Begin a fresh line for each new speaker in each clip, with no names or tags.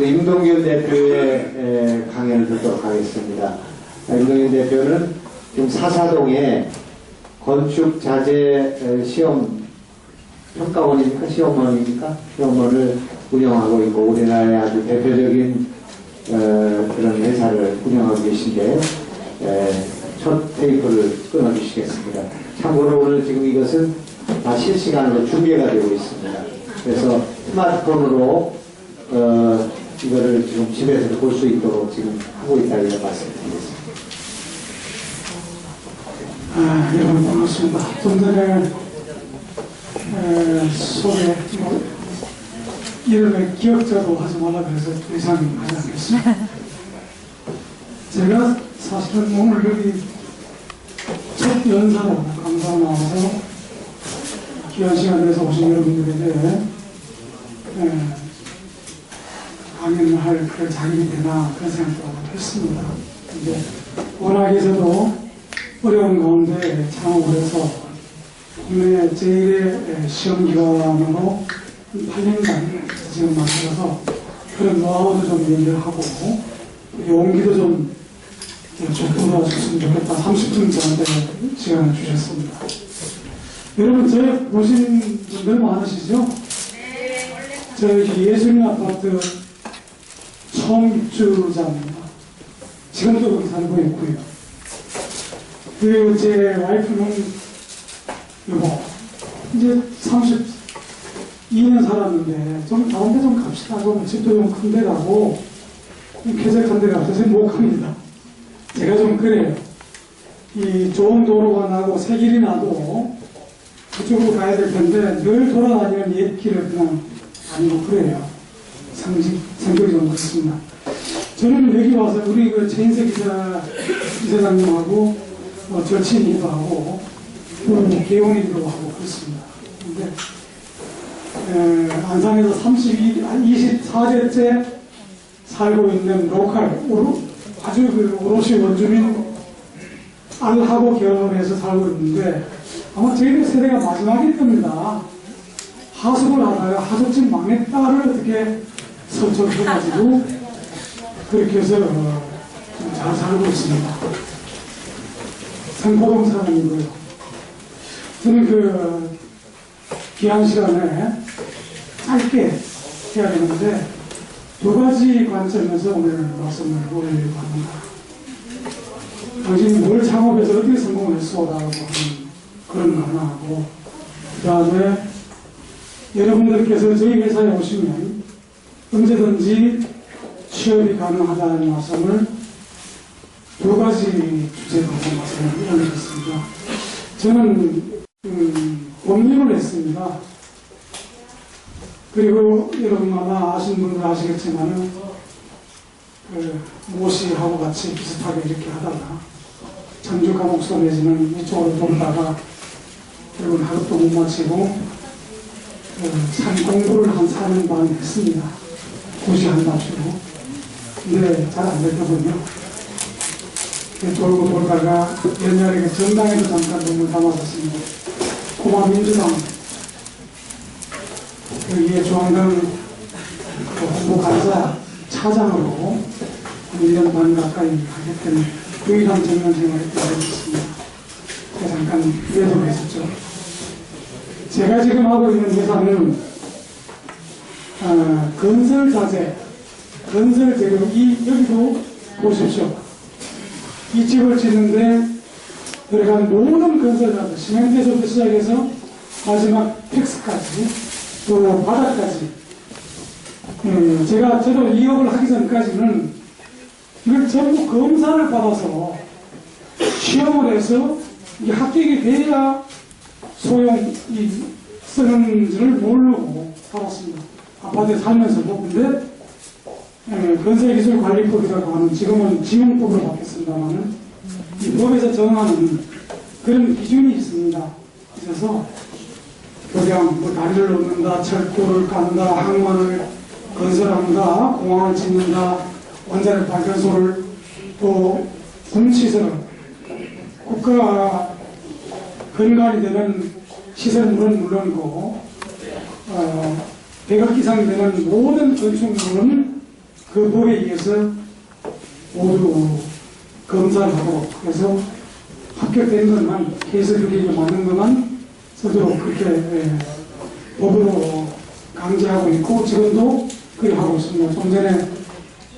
우리 임동균 대표의 강연을 듣도록 하겠습니다. 임동균 대표는 지금 사사동에 건축 자재 시험 평가원입니까? 시험원입니까? 시험원을 운영하고 있고 우리나라의 아주 대표적인 그런 회사를 운영하고 계신데 첫 테이프를 끊어주시겠습니다. 참고로 오늘 지금 이것은 다 실시간으로 중계가 되고 있습니다. 그래서 스마트폰으로 이거를 지금 집에서도 볼 수 있도록 지금 하고 있다고 말씀드리겠습니다.
여러분 반갑습니다. 좀 전에 소개 이름에 기억자도 하지 말라 그래서 더 이상 하지 않겠습니다. 제가 사실은 오늘 여기 첫 연사로 강사 나와서 귀한 시간 내서 오신 여러분들에게 강연을 할 그런 자격이 되나 그런 생각도 했습니다. 근데 워낙에서도 어려운 가운데 창업을 해서 국내 제1의 시험기관으로 8년간 지금 만들어서 그런 노하우도 좀 연결하고 용기도 좀 줬으면 좋겠다. 30분 저한테 시간을 주셨습니다. 여러분 저 보신 분들 많으시죠? 저희 예술인 아파트 처음 입주자입니다. 지금도 거기 살고 있고요. 그리고 제 와이프는 여보 이제 32년 살았는데 좀 다른 데 좀 갑시다. 좀 집도 좀 큰 데 가고 좀 쾌적한 데 가서 못 갑니다. 제가 좀 그래요. 이 좋은 도로가 나고 새 길이 나도 그쪽으로 가야 될 텐데 늘 돌아다니는 옛 길을 그냥 아니고 그래요. 성격이 좀 그렇습니다. 저는 여기 와서 우리 그 최인석 이사장님하고 절친이기도 하고 개원이기도 하고 그렇습니다. 근데 안산에서 24제째 살고 있는 로컬 아주 그 오롯이 원주민 알하고 결혼을 해서 살고 있는데 아마 저희들 세대가 마지막일 겁니다. 하숙을 하다가 하숙집 막내딸을 어떻게 선척해가지고 그렇게 해서 좀 잘 살고 있습니다. 성포동 사람이고요. 저는 그 귀한 시간에 짧게 해야 되는데 두 가지 관점에서 오늘 말씀을 올리려고 합니다. 당신이 뭘 창업해서 어떻게 성공했어라고 하는 그런 거 하나 하고 그 다음에 여러분들께서 저희 회사에 오시면 언제든지 취업이 가능하다는 말씀을 두 가지 주제로 말씀을 올리겠습니다. 저는 법률을 했습니다. 그리고 여러분 아마 아시는 분들 아시겠지만은 모시하고 같이 비슷하게 이렇게 하다가 전주 감옥소 내지는 이쪽으로 돌다가 결국은 하루도 못 마치고 산 공부를 한 4년 반 했습니다. 굳이 한답시고. 근데 잘 안 됐거든요. 돌고 돌다가 옛날에 정당에도 잠깐 돈을 담아봤습니다. 고마민주당 여기에 중앙당 홍보 간사 차장으로 1년 반 가까이 하겠다는 유일한 정면 생활을 했습니다. 잠깐 외도를 했었죠. 제가 지금 하고 있는 회사는 건설 자재, 건설 재료, 여기도 보십시오. 이 집을 짓는데 들어간 모든 건설 자재, 시멘트에서부터 시작해서 마지막 텍스까지, 또 바닥까지. 저도 이 업을 하기 전까지는 이걸 전부 검사를 받아서 시험을 해서 이 합격이 돼야 쓰는지를 모르고 살았습니다. 아파트에 살면서도. 근데 건설기술관리법이라고 하는 지금은 지명법으로 바뀌었습니다만 이 법에서 정하는 그런 기준이 있습니다. 그래서 교량, 다리를 놓는다, 철도를 깐다, 항만을 건설한다, 공항을 짓는다, 원자력 발전소를 또 군시설을 국가 근간이 되는 시설물은 물론이고 100억 이상이 되는 모든 건축물은 그 법에 의해서 모두 검사를 하도록 그래서 합격된 것만 케이스 규격에 맞는 것만 쓰도록 그렇게 법으로 강제하고 있고 지금도 그렇게 하고 있습니다. 좀 전에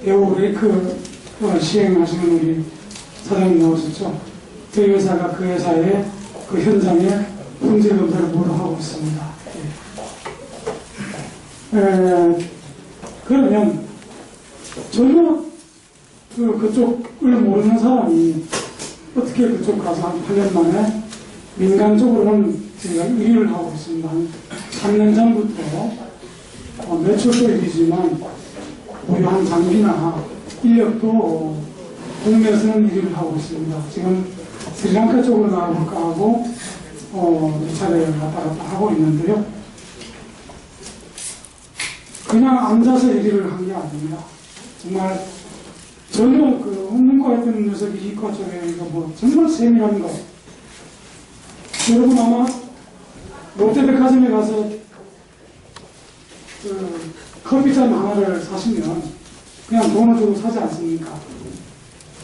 배우 레이크 시행하시는 우리 사장님 나오셨죠. 저희 회사가 그 회사의 그 현장에 품질 검사를 모두 하고 있습니다. 그러면 전혀 그쪽을 모르는 사람이 어떻게 그쪽 가서 한 8년 만에 민간 쪽으로는 제가 1위를 하고 있습니다. 한 3년 전부터 매출도 일이지만 보유한 장비나 인력도 국내에서는 1위를 하고 있습니다. 지금 스리랑카 쪽으로 나가볼까 하고 두 차례 왔다 갔다 하고 있는데요. 그냥 앉아서 1위를 한 게 아닙니다. 정말 전혀 그 홍문과 했던 녀석이 이과 쪽에 뭐 정말 세밀한 거. 여러분 아마 롯데백화점에 가서 그 커피잔 하나를 사시면 그냥 돈을 주고 사지 않습니까?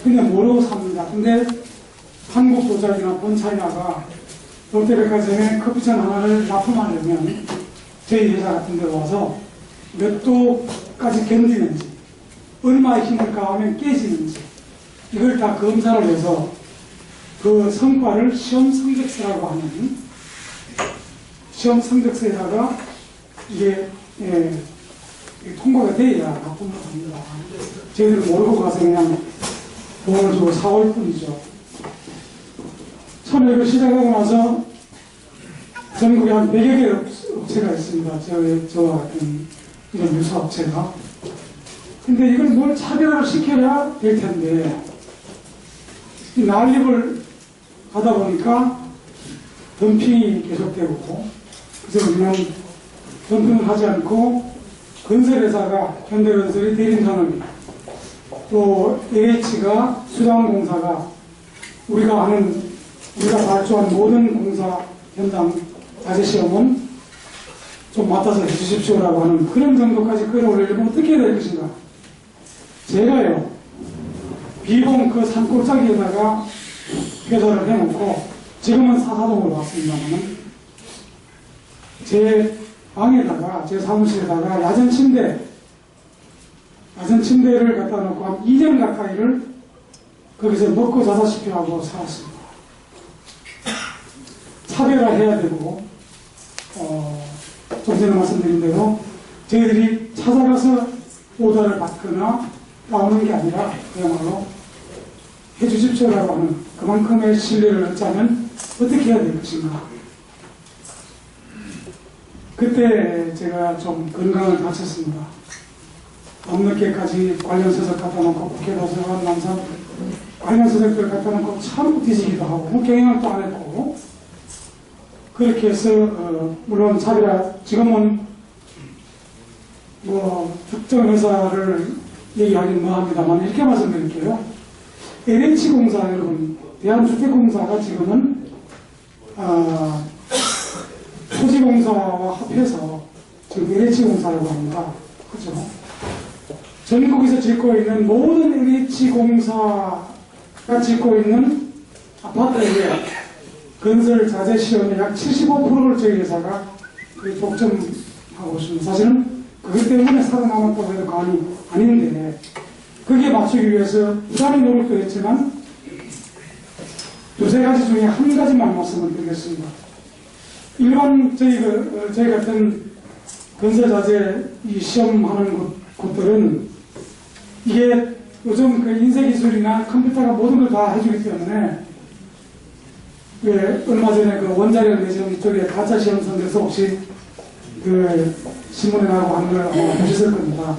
그냥 모르고 삽니다. 근데 한국 도자기나 본차이나가 롯데백화점에 커피잔 하나를 납품하려면 저희 회사 같은 데 와서 몇 도까지 견디는지 얼마의 힘을 가하면 깨지는지 이걸 다 검사를 해서 그 성과를 시험 성적서라고 하는 시험 성적서에다가 이게 통과가 돼야 납품을 합니다. 저희들은 모르고 가서 그냥 돈을 주고 사올 뿐이죠. 처음에 이걸 시작하고 나서 전국에 한 100여 개 업체가 있습니다. 저와 같은 이런 유사 업체가. 근데 이걸 뭘 차별화를 시켜야 될 텐데, 이 난립을 하다 보니까 덤핑이 계속되고, 그래서 우리는 덤핑을 하지 않고, 건설회사가, 현대건설이 대림산업이, 또 LH가 수자원공사가 우리가 발주한 모든 공사 현장 자재시험은 좀 맡아서 해주십시오라고 하는 그런 정도까지 끌어올리려면 어떻게 해야 될 것인가? 제가요, 비봉 그 산골짜기에다가 회사를 해놓고, 지금은 사사동으로 왔습니다만, 제 방에다가, 제 사무실에다가 야전 침대를 갖다 놓고 한 2년 가까이를 거기서 먹고 자다시피 하고 살았습니다. 차별화해야 되고, 좀 전에 말씀드린 대로 저희들이 찾아가서 오더를 받거나 나오는 게 아니라 그야말로 해주십시오라고 하는 그만큼의 신뢰를 얻자면 어떻게 해야 될 것인가. 그때 제가 좀 건강을 다쳤습니다. 밤늦게까지 관련 서적 갖다 놓고 국회도서관 남산 관련 서적들 갖다 놓고 참 뒤지기도 하고 경영도 안 했고 그렇게 해서 물론 차비라 지금은 뭐 특정 회사를 얘기하긴 뭐합니다만 이렇게 말씀드릴게요. LH공사 여러분 대한주택공사가 지금은 토지공사와 합해서 지금 LH공사라고 합니다. 그렇죠? 전국에서 짓고 있는 모든 LH공사가 짓고 있는 아파트의 건설 자재 시험의 약 75%를 저희 회사가 독점하고 있습니다. 사실은 그것 때문에 살아남았다고 해도 과언이 아닌데 거기에 맞추기 위해서 부단히 노력도 했지만 두세 가지 중에 한 가지만 말씀을 드리겠습니다. 일반 저희 같은 건설 자재 이 시험하는 곳들은 이게 요즘 그 인쇄기술이나 컴퓨터가 모든 걸 다 해주기 때문에 얼마 전에 그 원자력 내시험 이쪽에 가짜 시험 선에서 혹시 그 신문에 나오고 하는 걸 아마 보셨을 겁니다.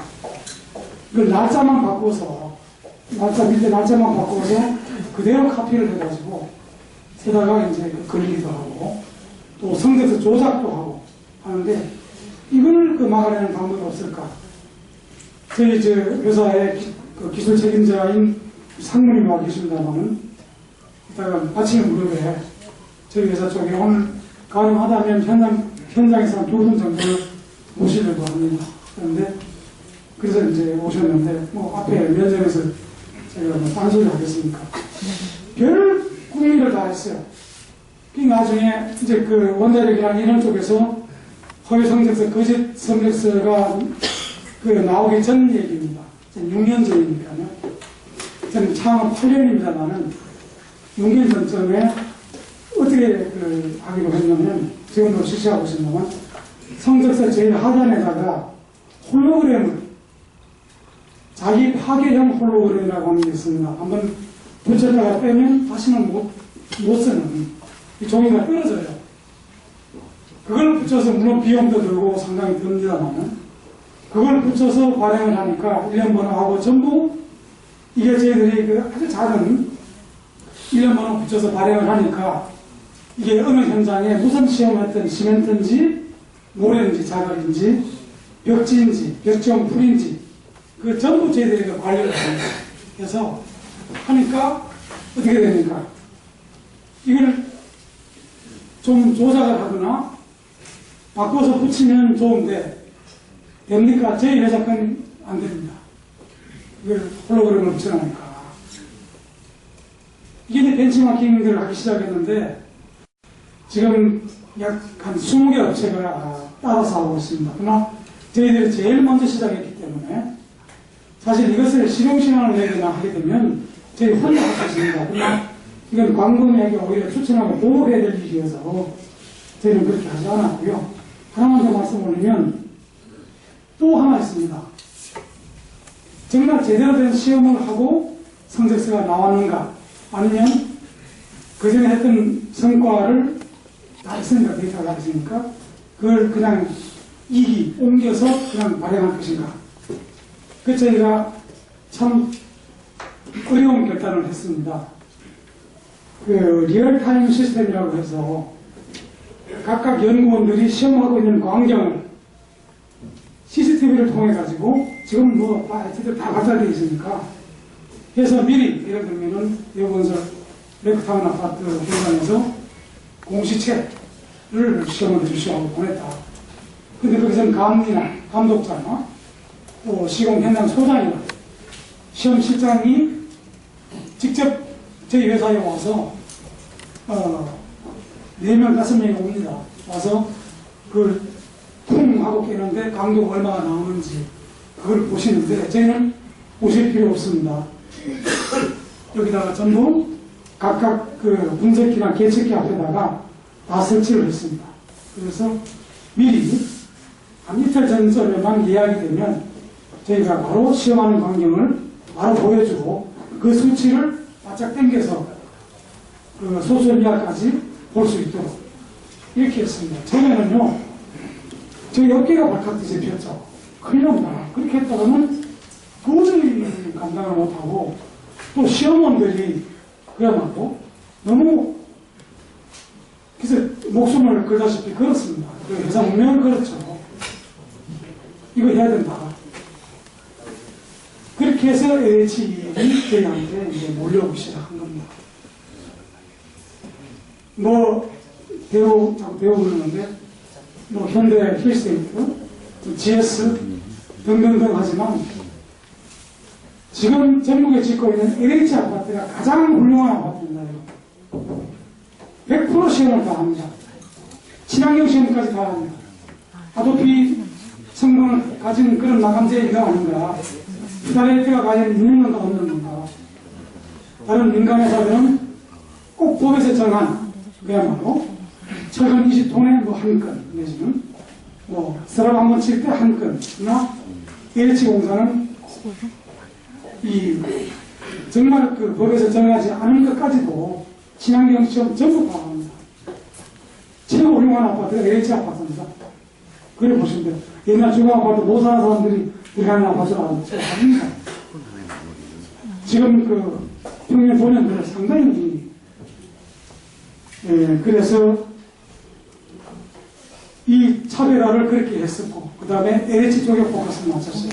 그 날짜만 바꿔서 밑에 날짜만 바꿔서 그대로 카피를 해가지고 세다가 이제 걸리기도 하고 또 성적서 조작도 하고 하는데 이걸 그 막아내는 방법이 없을까? 저희 회사의 그 기술 책임자인 상무님이 와 계십니다만은 이따가 아침에 무렵에 저희 회사 쪽에 오늘 가능하다면 현장에서 한 2분 정도를 모시려고 합니다. 그런데 그래서 이제 오셨는데, 뭐, 앞에 면접에서 제가 뭐, 딴소리 하겠습니까? 별 국리를 다 했어요. 그 나중에 이제 그 원자력이랑 이런 쪽에서 허위 성적서, 거짓 성적서가 그 나오기 전 얘기입니다. 6년 전이니까요. 저는 창업 8년입니다만은 6년 전쯤에 어떻게 그 하기로 했냐면, 지금도 실시하고 있습니다만, 성적서 제일 하단에다가 홀로그램을, 자기 파괴형 홀로그램이라고 하는 게 있습니다. 한번 붙였다가 빼면 다시는 못 쓰는, 이 종이가 떨어져요. 그걸 붙여서 물론 비용도 들고 상당히 듭니다만, 그걸 붙여서 발행을 하니까 1년 번호하고 전부 이게 저희들이 그 아주 작은 1년 번호 붙여서 발행을 하니까 이게 어느 현장에 무슨 시험을 했던 시멘트인지 모래인지 자갈인지 벽지인지 벽지용 풀인지 그 전부 저희들이 그 관리를 합니다. 그래서 하니까 어떻게 됩니까? 이걸 좀 조작을 하거나 바꿔서 붙이면 좋은데 됩니까? 저희 회사 건 안 됩니다. 이걸 홀로그램을 붙여놓으니까. 이게 이제 벤치마킹들을 하기 시작했는데 지금 약 한 20개 업체가 따라서 하고 있습니다. 그러나 저희들이 제일 먼저 시작했기 때문에 사실 이것을 실용시간을 내야 되나 하게 되면 저희 혼자 할 수 있습니다. 그러나 이건 광범위하게 오히려 추천하고 보호해야 될 일이어서 저희는 그렇게 하지 않았고요. 하나만 더 말씀드리면 또 하나 있습니다. 정말 제대로 된 시험을 하고 성적서가 나왔는가 아니면 그 전에 했던 성과를 다 했으니까 데이터가 다 했으니까 그걸 그냥 이기 옮겨서 그냥 발행할 것인가. 그 저희가 참 어려운 결단을 했습니다. 그 리얼타임 시스템이라고 해서 각각 연구원들이 시험하고 있는 광경을 CCTV를 통해 가지고 지금 뭐 IT들 다 발달되어 있으니까 해서 미리 예를 들면은 여건설 레크타운 아파트 공간에서 공시체를 시험을 주시하고 보냈다. 근데 거기서는 감리나 감독자나 또 시공 현장 소장이나 시험 실장이 직접 저희 회사에 와서 4명, 5명이 옵니다. 와서 그걸 퉁 하고 깨는데 강도가 얼마나 나오는지 그걸 보시는데 저희는 보실 필요 없습니다. 여기다가 전부 각각 그 분석기나 계측기 앞에다가 다 설치를 했습니다. 그래서 미리 한 이틀 전쯤에만 예약이 되면 저희가 바로 시험하는 광경을 바로 보여주고 그 수치를 바짝 당겨서 그 소수점 이하까지 볼 수 있도록 이렇게 했습니다. 처음에는요, 저희 어깨가 발칵 뒤집혔죠. 큰일 납니다. 그렇게 했다가는 도저히 감당을 못하고 또 시험원들이 그야말로 너무 그래서 목숨을 걸다시피 걸었습니다. 그 회사 운명을 걸었죠. 이거 해야 된다. 그렇게 해서 LH이 저희한테 이제 몰려오기 시작한 겁니다. 뭐, 자꾸 배우 그러는데, 뭐, 현대 힐스테이트, GS 등등등 하지만, 지금 전국에 짓고 있는 LH 아파트가 가장 훌륭한 아파트입니다. 100% 시험을 다 합니다. 친환경 시험까지 다 합니다. 아도피 성분을 가진 그런 마감제이가 아닌가, 피달레이트가 과연 있는 건가 없는 건가, 다른 민간 회사들은 꼭 법에서 정한 그야말로 철근 20톤에 뭐 한 건 내지는 뭐 서랍 한번 칠 때 한 건이나 LH 공사는 이 정말 그 법에서 정하지 않은 것까지도 친환경 시험 전부 다 합니다. 최고 훌륭한 아파트가 LH 아파트입니다. 그래 보시면 돼요. 옛날 중앙 아파트 못 사는 사람들이 들어가는 아파트라고 합니다. 지금 그 평년 도년들 상당히 그래서 이 차별화를 그렇게 했었고 그 다음에 LH 쪽에 포커스를 맞췄어요.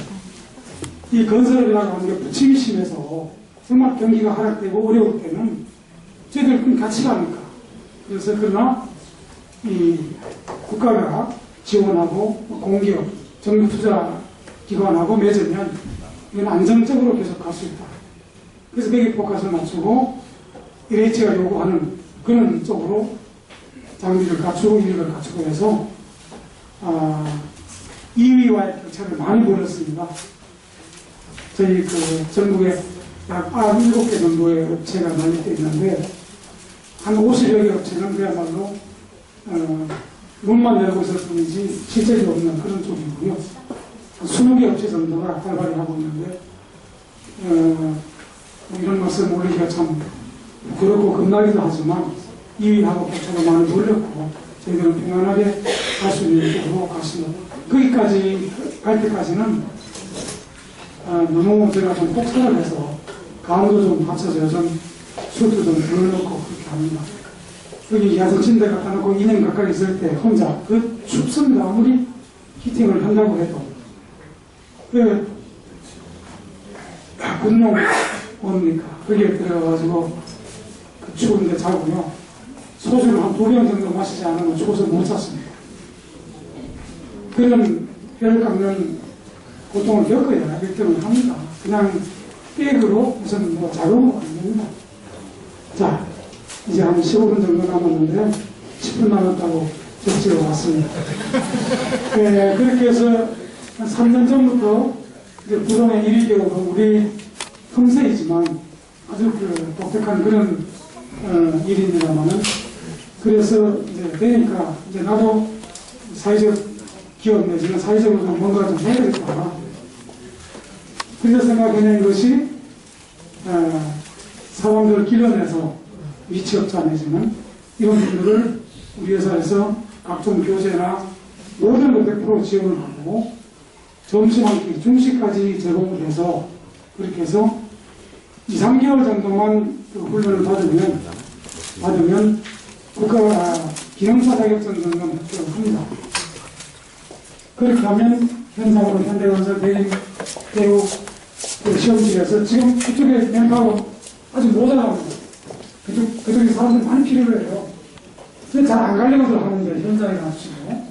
이 건설이라고 하는 게 부침이 심해서 정말 경기가 하락되고 어려울 때는 저희들 같이 가니까 그래서 그러나 이 국가가 지원하고 공기업, 정부 투자 기관하고 맺으면 이건 안정적으로 계속 갈 수 있다. 그래서 거기에 포커스를 맞추고 LH가 요구하는 그런 쪽으로 장비를 갖추고 인력을 갖추고 해서 2위와의 격차를 많이 벌였습니다. 저희 그 전국에 약 97개 정도의 업체가 난입되어 있는데 한 50여 개 업체는 그야말로 문만 열고 있을 뿐이지 실적이 없는 그런 쪽이고요. 20개 업체 정도가 활발히 하고 있는데 이런 것을 올리기가 참 그렇고 겁나기도 하지만 2위하고 격차가 많이 벌렸고 저희들은 평안하게 갈 수 있는 쪽으로 갔습니다. 거기까지 갈 때까지는 너무 제가 좀 폭설을 해서 가운도 좀 받쳐서 좀 술도 좀 불러놓고 그렇게 합니다. 여기 야생침대 갖다 놓고 2년 가까이 있을 때 혼자 그 춥습니다. 아무리 히팅을 한다고 해도 군용 뭡니까 거기에 들어가가지고 그 추운데 자고요. 소주를 한 2병 정도 마시지 않으면 추워서 못 잤습니다. 그런 혈 깎는 고통을 겪어야 1등을 합니다. 그냥 백으로 무슨 뭐 자동으로 안 됩니다. 자, 이제 한 15분 정도 남았는데 10분 남았다고 적지어 왔습니다. 그렇게 해서 한 3년 전부터 이제 부동의 1위 되고 우리 형세이지만 아주 그 독특한 그런 일입니다만은 그래서 이제 되니까 이제 나도 사회적 기업 내지는 사회적으로 좀 뭔가 좀 해야겠다. 그래서 생각해낸 것이 사람들을 길러내서 위치업자 내지는 이런 분들을 우리 회사에서 각종 교재나 모든 걸 100% 지원을 하고 점심 한 끼, 중식까지 제공을 해서 그렇게 해서 2, 3개월 정도만 그 훈련을 받으면 국가 기능사 자격증 정도는 합격을 합니다. 그렇게 하면 현상으로 현대건설 대우 그 시험실에서 지금 그쪽에 멘파워 아주 모자랍니다. 그쪽에 사람들 많이 필요해요. 잘 안 가려고 하는데 현장에 가시고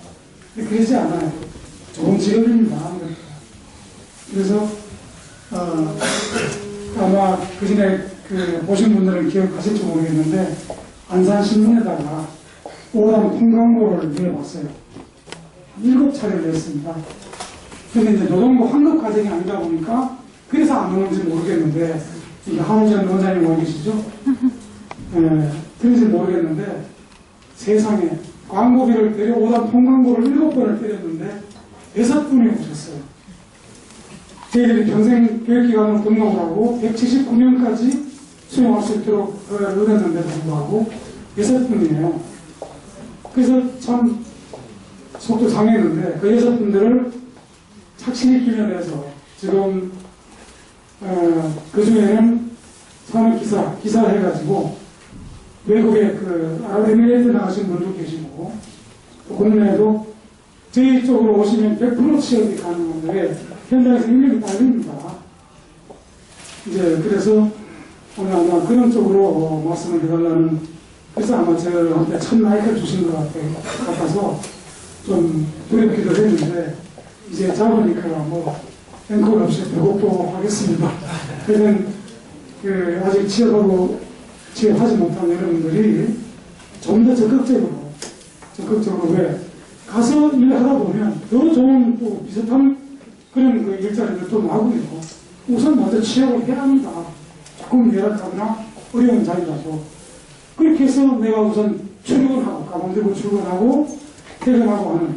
그러지 않아요. 좋은 직업입니다. 그래서 아마 그 전에 그 보신 분들은 기억하실지 모르겠는데 안산신문에다가 오ram 통광고를 내봤어요. 7차례를 냈습니다. 근데 이제 노동부 환급 과정이 아니다 보니까 그래서 안 오는지 모르겠는데 이게 한우전 원장님 와 계시죠? 그런지 모르겠는데 세상에 광고비를 때려 오ram 통광고를 7번을 때렸는데 6분이 오셨어요. 저희들이 평생 교육기관을 등록을 하고 179년까지 수용할 수 있도록 얻었는데도 불구하고 6분이에요. 그래서 참 속도 상했는데 그 6분들을 착실히 길러내서 지금 그 중에는 산업기사 해가지고 외국에 그 아랍에미레이트 나가신 분도 계시고 또 국내에도 저희 쪽으로 오시면 100% 취업이 가능한데 현장에서 인력이 딸립니다. 이제 그래서 오늘 아마 그런 쪽으로 말씀을 해달라는 그래서 아마 저한테 첫 마이크를 주신 것 같아서 좀 두렵기도 했는데 이제 잡으니까 뭐 앵콜 없이 배고프고 하겠습니다. 그래서 아직 취업하지 못한 여러분들이 좀 더 적극적으로 왜 가서 일하다 보면 더 좋은 또 비슷한 그런 그 일자리를 또 나오고요. 우선 먼저 취업을 해야 합니다. 조금 열악하거나 어려운 자리라도 그렇게 해서 내가 우선 출근하고 가방 들고 출근하고 퇴근하고 하는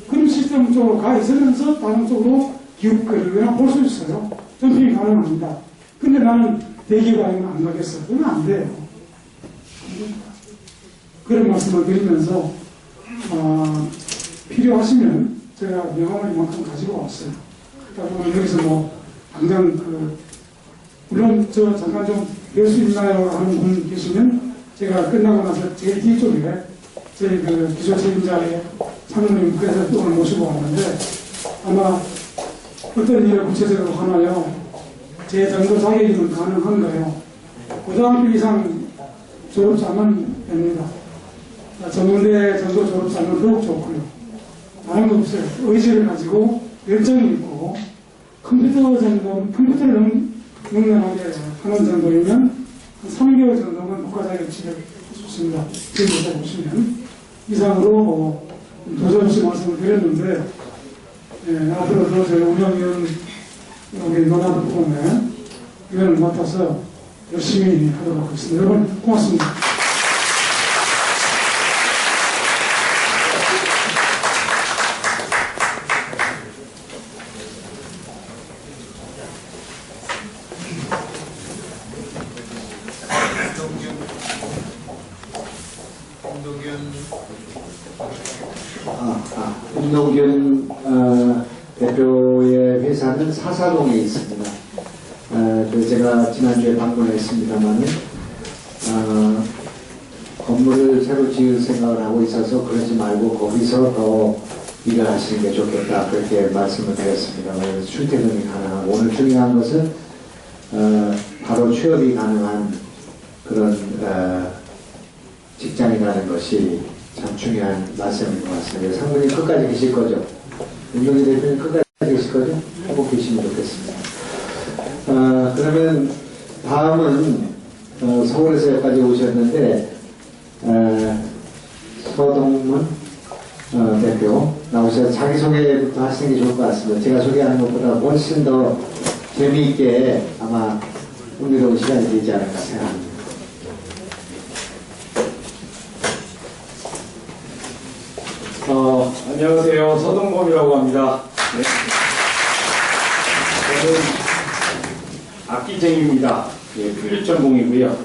그런 시스템 쪽으로 가 있으면서 다른 쪽으로 기웃거리거나 볼 수 있어요. 점핑이 가능합니다. 근데 나는 대기업에 안 가겠어. 그러면 안 돼요. 그런 말씀을 드리면서 필요하시면 제가 명함을 이만큼 가지고 왔어요. 그러니까 여기서 뭐 당장 물론 저 잠깐 좀 뵐 수 있나요? 하는 분 계시면 제가 끝나고 나서 제일 뒤쪽에 저희 그 기조 책임자의 상무님 그래서 오늘 모시고 왔는데 아마 어떤 일을 구체적으로 하나요? 제 정도 자격이면 가능한가요? 고등학교 이상 졸업자면 됩니다. 전문대 정도 졸업자면 더욱 좋고요. 다른 거 없어요. 의지를 가지고 열정이 있고 컴퓨터를 하는 정도이면 한 3개월 정도면 국가자격증을 줬습니다. 지금 보시면 이상으로 도전없이 말씀을 드렸는데 앞으로도 저희 운영위원 우리 노나드 포럼에 위원을 맡아서 열심히 하도록 하겠습니다. 여러분 고맙습니다.
김동균 대표의 회사는 사사동에 있습니다. 제가 지난주에 방문했습니다만 건물을 새로 지을 생각을 하고 있어서 그러지 말고 거기서 더 일을 하시는 게 좋겠다 그렇게 말씀을 드렸습니다. 출퇴근이 가능하고 오늘 중요한 것은 바로 취업이 가능한 그런 직장이라는 것이 참 중요한 말씀인 것 같습니다. 상무님 끝까지 계실 거죠? 윤동희 대표님 끝까지 계실 거죠? 꼭 계시면 좋겠습니다. 그러면 다음은 서울에서 여기까지 오셨는데 서동문 대표 나오셔서 자기소개부터 하시는 게 좋을 것 같습니다. 제가 소개하는 것보다 훨씬 더 재미있게 아마 흥미로운 시간이 되지 않을까 생각합니다.
안녕하세요. 서동범이라고 합니다. 네. 저는 악기쟁이입니다. 예, 플룻 전공이고요.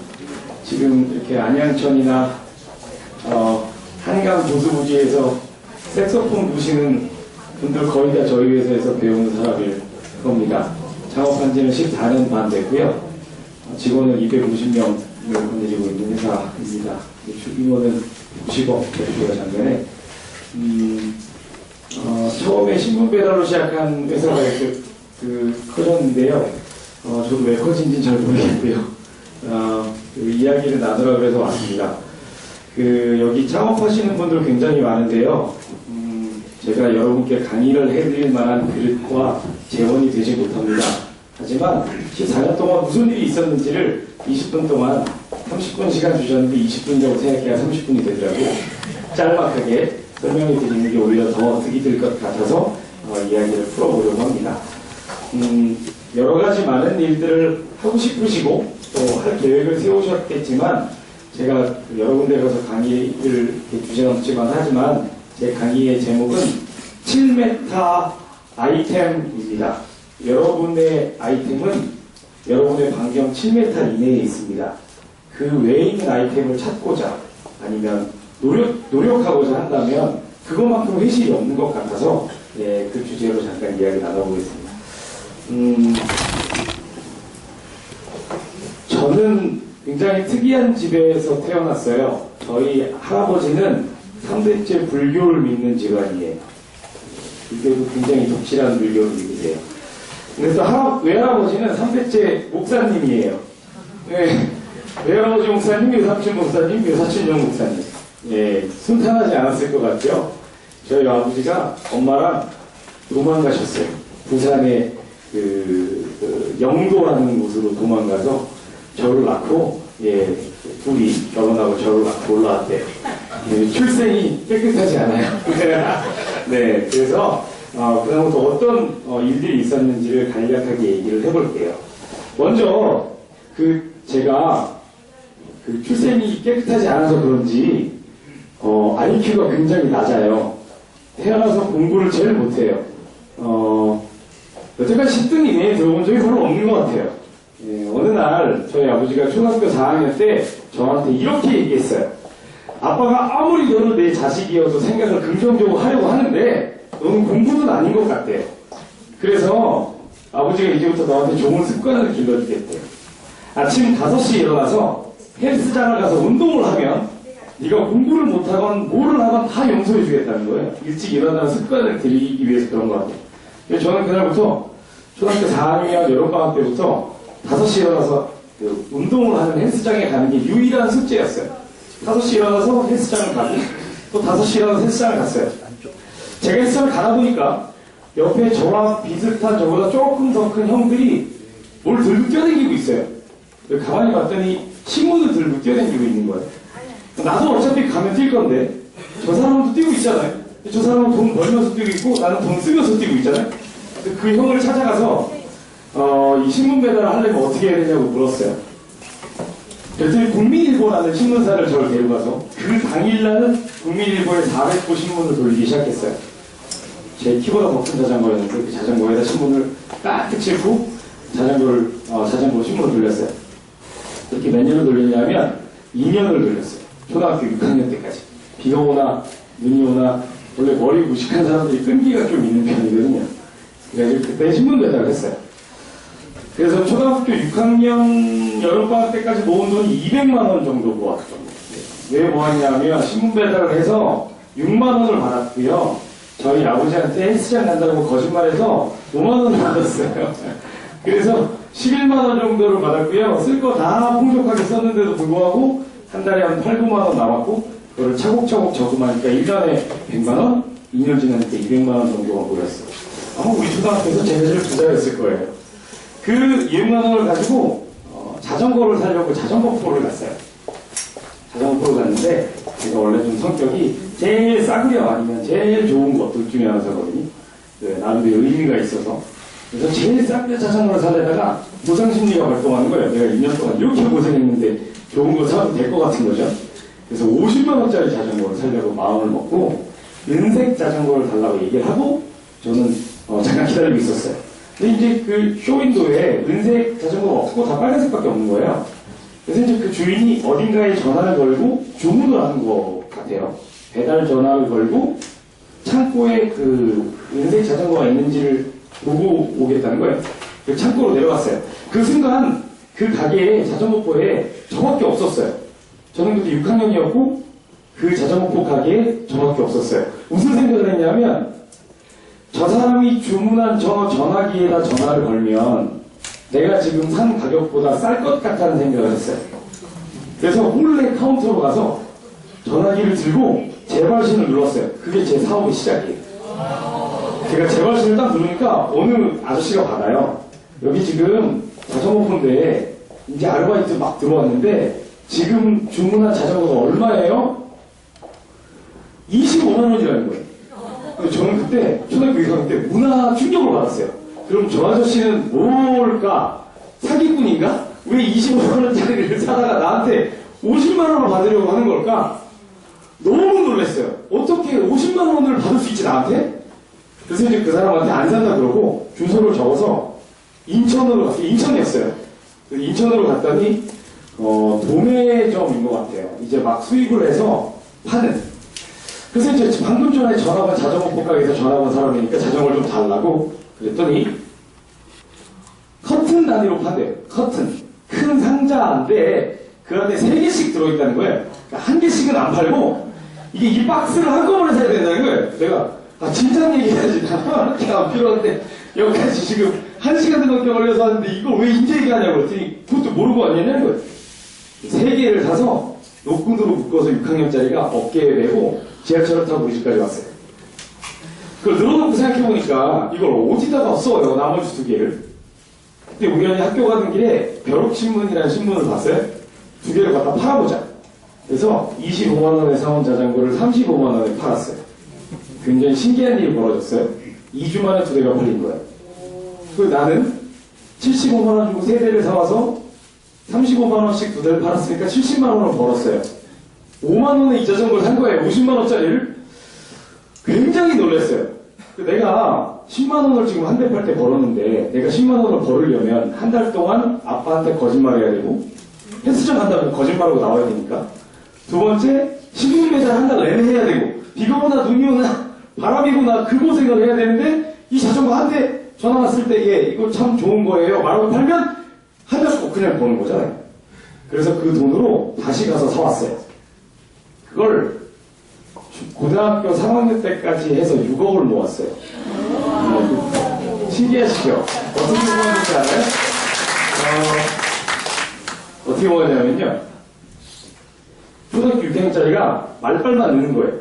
지금 이렇게 안양천이나 한강 보수부지에서 색소폰 부시는 분들 거의 다 저희 회사에서 배우는 사람일 겁니다. 창업한 지는 14년 반 됐고요. 직원은 250명을 보내주고 있는 회사입니다. 규모는 90억 대표가 작년에 처음에 신문 배달로 시작한 회사가 이렇게 커졌는데요. 저도 왜 커진지는 잘 모르겠고요. 이야기를 나누라 그래서 왔습니다. 여기 창업하시는 분들 굉장히 많은데요. 제가 여러분께 강의를 해드릴 만한 그릇과 재원이 되지 못합니다. 하지만 14년 동안 무슨 일이 있었는지를 20분 동안 30분 시간 주셨는데 20분 정도 생각해야 30분이 되더라고요. 짤막하게 설명해 드리는 게 오히려 더 득이 될 것 같아서 이야기를 풀어보려고 합니다. 여러 가지 많은 일들을 하고 싶으시고 또 할 계획을 세우셨겠지만 제가 여러 군데 가서 강의를 주제넘지만 하지만 제 강의의 제목은 7m 아이템입니다. 여러분의 아이템은 여러분의 반경 7m 이내에 있습니다. 그 외에 있는 아이템을 찾고자 아니면 노력하고자 한다면 그것만큼 회식이 없는 것 같아서 그 주제로 잠깐 이야기 나눠보겠습니다. 저는 굉장히 특이한 집에서 태어났어요. 저희 할아버지는 3대째 불교를 믿는 집안이에요. 불교도 굉장히 독실한 불교를 믿으세요. 그래서 외할아버지는 3대째 목사님이에요. 네, 외할아버지 목사님, 외삼촌 목사님, 외사촌형 목사님. 예, 순탄하지 않았을 것 같죠? 저희 아버지가 엄마랑 도망가셨어요. 부산에 영도라는 곳으로 도망가서 저를 낳고, 둘이 결혼하고 저를 낳고 올라왔대요. 출생이 깨끗하지 않아요. 네, 그래서 그다음부터 어떤 일들이 있었는지를 간략하게 얘기를 해볼게요. 먼저 제가 출생이 깨끗하지 않아서 그런지 IQ가 굉장히 낮아요. 태어나서 공부를 제일 못해요. 여태까지 10등 이내에 들어본 적이 별로 없는 것 같아요. 어느 날 저희 아버지가 초등학교 4학년 때 저한테 이렇게 얘기했어요. 아빠가 아무리 너는 내 자식이어도 생각을 긍정적으로 하려고 하는데 너는 공부는 아닌 것 같대. 그래서 아버지가 이제부터 너한테 좋은 습관을 길러주겠대요. 아침 5시에 일어나서 헬스장을 가서 운동을 하면 네가 공부를 못하건 뭐를 하건 다 용서해 주겠다는 거예요. 일찍 일어나는 습관을 들이기 위해서 그런 것 같아요. 그래서 저는 그날부터 초등학교 4학년 여름방학 때부터 5시에 일어나서 운동을 하는 헬스장에 가는 게 유일한 숙제였어요. 5시에 일어나서 헬스장을 가고 또 5시에 일어나서 헬스장을 갔어요. 제가 헬스장을 가다 보니까 옆에 저와 비슷한 저보다 조금 더 큰 형들이 뭘 들고 뛰어다니고 있어요. 가만히 봤더니 신문을 들고 뛰어다니고 있는 거예요. 나도 어차피 가면 뛸 건데 저 사람도 뛰고 있잖아요. 저 사람은 돈 벌면서 뛰고 있고 나는 돈 쓰면서 뛰고 있잖아요. 그 형을 찾아가서 이 신문 배달을 하려면 어떻게 해야 되냐고 물었어요. 그랬더니 국민일보라는 신문사를 저를 데려가서 그 당일날은 국민일보의 400부 신문을 돌리기 시작했어요. 제 키보다 더 큰 자전거였는데 그 자전거에다 신문을 깍 싣고 자전거 신문을 돌렸어요. 이렇게 몇 년을 돌리냐면 2년을 돌렸어요. 초등학교 6학년 때까지. 비가 오나 눈이 오나 원래 머리 무식한 사람들이 끈기가 좀 있는 편이거든요. 그래서 그때 신문 배달을 했어요. 그래서 초등학교 6학년 여름방학 때까지 모은 돈이 200만 원 정도 모았죠. 왜 모았냐면 신문 배달을 해서 6만 원을 받았고요. 저희 아버지한테 헬스장 간다고 거짓말해서 5만 원을 받았어요. 그래서 11만 원 정도를 받았고요. 쓸 거 다 풍족하게 썼는데도 불구하고 한 달에 한 8, 9만 원 남았고 그걸 차곡차곡 저금하니까 1년에 100만 원, 2년 지나니까 200만 원 정도가 모였어요. 아마 우리 초등학교에서 제일 부자였을 거예요. 그 200만 원을 가지고 자전거를 사려고 자전거 프로를 갔어요. 자전거 프로 갔는데 제가 원래 좀 성격이 제일 싸구려 아니면 제일 좋은 것 둘 중에 하나거든요. 네, 나름대로 의미가 있어서 그래서 제일 싸구려 자전거를 사려다가 보상심리가 발동하는 거예요. 내가 2년 동안 이렇게 고생했는데 좋은 거 사도 될 것 같은 거죠. 그래서 50만 원짜리 자전거를 사려고 마음을 먹고 은색 자전거를 달라고 얘기를 하고 저는 잠깐 기다리고 있었어요. 근데 이제 그 쇼윈도에 은색 자전거가 없고 다 빨간색밖에 없는 거예요. 그래서 이제 그 주인이 어딘가에 전화를 걸고 주문을 하는 것 같아요. 배달 전화를 걸고 창고에 그 은색 자전거가 있는지를 보고 오겠다는 거예요. 그 창고로 내려갔어요. 그 순간 그 가게에 자전거포에 저밖에 없었어요. 저는 그때 6학년이었고 그 자전거포 가게에 저밖에 없었어요. 무슨 생각을 했냐면 저 사람이 주문한 저 전화기에다 전화를 걸면 내가 지금 산 가격보다 쌀 것 같다는 생각을 했어요. 그래서 몰래 카운터로 가서 전화기를 들고 재발신을 눌렀어요. 그게 제 사업의 시작이에요. 제가 재발신을 딱 누르니까 어느 아저씨가 받아요. 여기 지금 자전거포인데 이제 아르바이트 막 들어왔는데 지금 주문한 자전거가 얼마예요? 25만 원이라는 거예요. 저는 그때 초등학교 2학년 때 문화 충격을 받았어요. 그럼 저 아저씨는 뭘까? 사기꾼인가? 왜 25만 원짜리를 사다가 나한테 50만 원을 받으려고 하는 걸까? 너무 놀랐어요. 어떻게 50만 원을 받을 수 있지 나한테? 그래서 이제 그 사람한테 안 산다 그러고 주소를 적어서 인천으로 갔어요. 인천이었어요. 인천으로 갔더니 도매점인 것 같아요. 이제 막 수입을 해서 파는. 그래서 이제 방금 전에 전화가 자전거 포가게에서 전화 온 사람이니까 자전거를 좀 달라고 그랬더니 커튼 단위로 판대요. 커튼. 큰 상자인데 그 안에 3개씩 들어있다는 거예요. 그러니까 1개씩은 안 팔고 이게 이 박스를 한꺼번에 사야 된다는 거예요. 내가 진작 얘기해야지. 나밖에 안 필요한데 여기까지 지금 1시간 넘게 걸려서 하는데 이걸 왜 이제 얘기하냐고 그랬더니 그것도 모르고 왔냐는 거예요. 3개를 사서 노끈으로 묶어서 6학년짜리가 어깨에 메고 지하철을 타고 우리 집까지 왔어요. 그걸 늘어놓고 생각해보니까 이걸 어디다가 써요, 나머지 2개를. 근데 우연히 학교 가는 길에 벼룩신문이라는 신문을 봤어요. 2개를 갖다 팔아보자. 그래서 25만원에 사온 자전거를 35만원에 팔았어요. 굉장히 신기한 일이 벌어졌어요. 2주 만에 2대가 팔린 거예요. 그리고 나는 75만원 주고 3대를 사와서 35만원씩 2대를 팔았으니까 70만원을 벌었어요. 5만원에 이 자전거를 산 거예요. 50만원짜리를. 굉장히 놀랐어요. 내가 10만원을 지금 한 대 팔 때 벌었는데 내가 10만원을 벌으려면 한 달 동안 아빠한테 거짓말해야 되고 헬스장 간다면 거짓말하고 나와야 되니까 두 번째 신문 매장 한다고 애매해야 되고 비가 오나 눈이 오나 바람이 오나 그 고생을 해야 되는데 이 자전거 한 대 전화 왔을 때 이거 참 좋은 거예요 말하고 팔면 한 달 꼭 그냥 버는 거잖아요. 그래서 그 돈으로 다시 가서 사왔어요. 그걸 고등학교 3학년 때까지 해서 6억을 모았어요. 신기하시죠? 어떻게 모았는지 알아요? 어떻게 모았냐면요. 초등학교 6학년짜리가 말빨만 느는 거예요.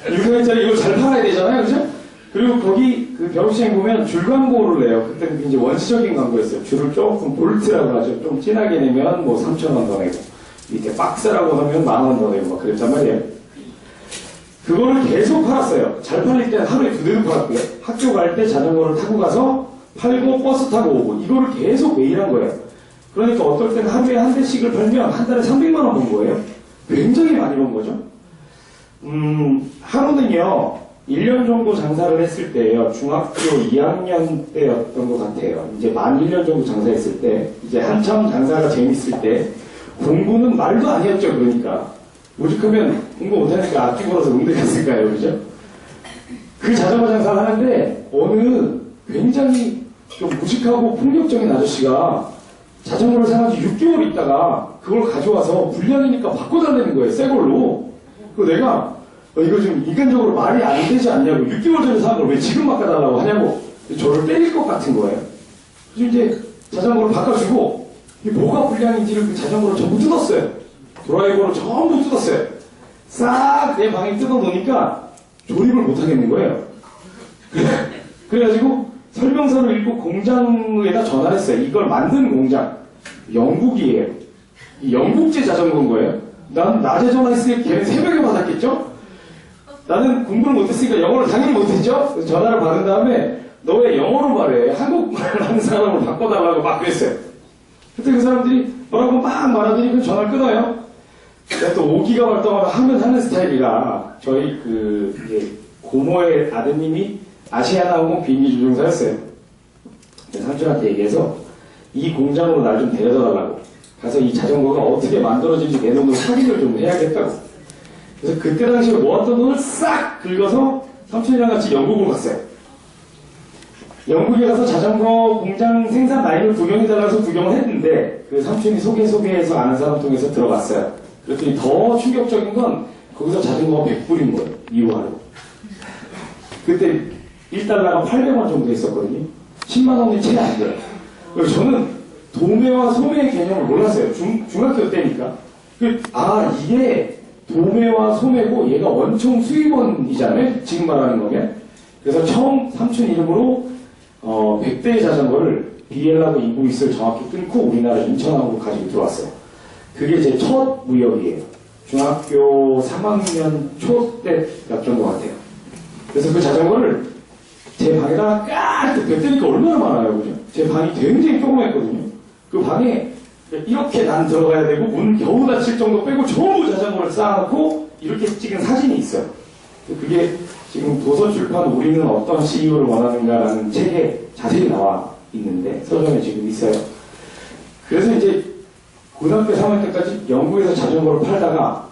600원짜리 이거 잘 팔아야 되잖아요, 그죠? 그리고 거기 그 벼룩시장에 보면 줄 광고를 내요. 그때는 이제 원시적인 광고였어요. 줄을 조금 볼트라고 하죠. 좀 진하게 내면 뭐 3,000원 더 내고, 밑에 박스라고 하면 10,000원 더 내고 막 그랬단 말이에요. 그거를 계속 팔았어요. 잘 팔릴 때는 하루에 2대도 팔았고요. 학교 갈 때 자전거를 타고 가서 팔고 버스 타고 오고 이거를 계속 매일 한 거예요. 그러니까 어떨 때는 하루에 한 대씩을 팔면 한 달에 300만 원 번 거예요. 굉장히 많이 번 거죠. 하루는요 1년 정도 장사를 했을 때예요. 중학교 2학년 때였던 것 같아요. 이제 만 1년 정도 장사했을 때, 이제 한참 장사가 재밌을 때, 공부는 말도 아니었죠. 그러니까 오죽하면 공부 못하니까 앞뒤 걸어서 응대 갔을까요, 그죠? 그 자전거 장사를 하는데 어느 굉장히 좀 무식하고 폭력적인 아저씨가 자전거를 사가지고 6개월 있다가 그걸 가져와서 불량이니까 바꿔달라는 거예요, 새 걸로. 그리고 내가 이거 좀 인간적으로 말이 안 되지 않냐고, 6개월 전에 산 걸 왜 지금 바꿔달라고 하냐고 저를 때릴 것 같은 거예요. 그래서 이제 자전거를 바꿔주고 이게 뭐가 불량인지를 그 자전거를 전부 뜯었어요. 드라이버로 전부 뜯었어요. 싹 내 방에 뜯어놓으니까 조립을 못하겠는 거예요. 그래가지고 설명서를 읽고 공장에다 전화를 했어요. 이걸 만든 공장 영국이에요. 영국제 자전거인 거예요. 난 낮에 전화했으니까 걔는 새벽에 받았겠죠? 나는 공부를 못했으니까 영어를 당연히 못했죠? 그래서 전화를 받은 다음에 너 왜 영어로 말해? 한국말 하는 사람으로 바꿔달라고 막 그랬어요. 그때 그 사람들이 뭐라고 막 말하더니 그 전화를 끊어요. 내가 또 5기가 갈 동안 하는 스타일이라 저희 이제 고모의 아드님이 아시아나항공 비행기 조종사였어요. 삼촌한테 얘기해서 이 공장으로 날 좀 데려다달라고. 가서 이 자전거가 어떻게 만들어진지 내 돈으로 확인을 좀 해야겠다고. 그래서 그때 당시에 모았던 돈을 싹 긁어서 삼촌이랑 같이 영국으로 갔어요. 영국에 가서 자전거 공장 생산 라인을 구경해달라서 구경을 했는데 그 삼촌이 소개해서 아는 사람 통해서 들어갔어요. 그랬더니 더 충격적인 건 거기서 자전거가 100불인 거예요. 이용하려고. 그때 1달러가 800원 정도 했었거든요. 10만 원이 채 안 돼요. 그래서 저는 도매와 소매의 개념을 몰랐어요. 중학교 때니까. 이게 도매와 소매고 얘가 원총 수입원이잖아요. 지금 말하는 거면. 그래서 처음 삼촌 이름으로 100대의 자전거를 비엘라고 이브이스를 정확히 끊고 우리나라 인천항으로 가지고 들어왔어요. 그게 제 첫 무역이에요. 중학교 3학년 초 때였던 것 같아요. 그래서 그 자전거를 제 방에다가 까르륵 100대니까 얼마나 많아요, 그죠? 제 방이 굉장히 조그맣거든요. 그 방에 이렇게 난 들어가야 되고 문 겨우 닫힐 정도 빼고 전부 자전거를 쌓아놓고 이렇게 찍은 사진이 있어요. 그게 지금 도서출판 우리는 어떤 CEO를 원하는가라는 책에 자세히 나와 있는데 서점에 지금 있어요. 그래서 이제 고등학교 3학년 때까지 영국에서 자전거를 팔다가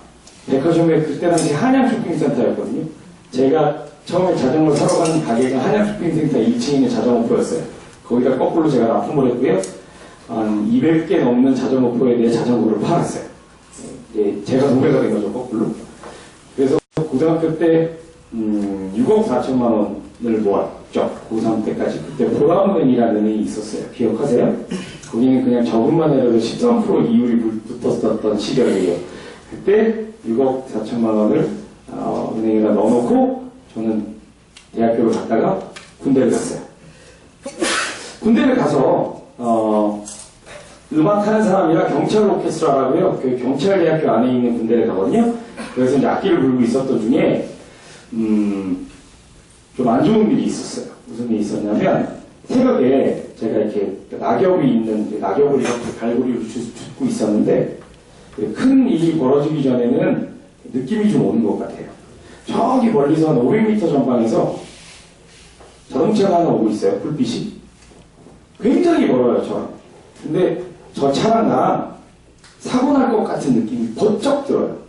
백화점에 그때 당시 한양 쇼핑센터였거든요. 제가 처음에 자전거 사러 가는 가게가 한양 쇼핑센터 2층에 있는 자전거포였어요. 거기다 거꾸로 제가 납품을 했고요. 한 200개 넘는 자전거포에 대해 자전거를 팔았어요. 제가 도배가 된 거죠, 거꾸로. 그래서 고등학교 때 6억 4천만 원을 모았죠. 고3 때까지. 그때 보라은행이라는 은행이 있었어요. 기억하세요? 거기는 그냥 저금만 해도 13% 이율이 붙었었던 시절이에요. 그때 6억 4천만 원을 은행에다 넣어놓고 저는 대학교를 갔다가 군대를 갔어요. 군대를 가서 음악하는 사람이라 경찰 오케스트라라고요. 그 경찰대학교 안에 있는 군대를 가거든요. 그래서 이제 악기를 부르고 있었던 중에 좀 안 좋은 일이 있었어요. 무슨 일이 있었냐면 새벽에 제가 이렇게 낙엽이 있는 낙엽을 이렇게 갈고리로 줍고 있었는데 큰 일이 벌어지기 전에는 느낌이 좀 오는 것 같아요. 저기 멀리서 한 500m 전방에서 자동차가 하나 오고 있어요. 불빛이. 굉장히 멀어요, 저랑. 근데 저 차랑 나랑 사고 날 것 같은 느낌이 번쩍 들어요.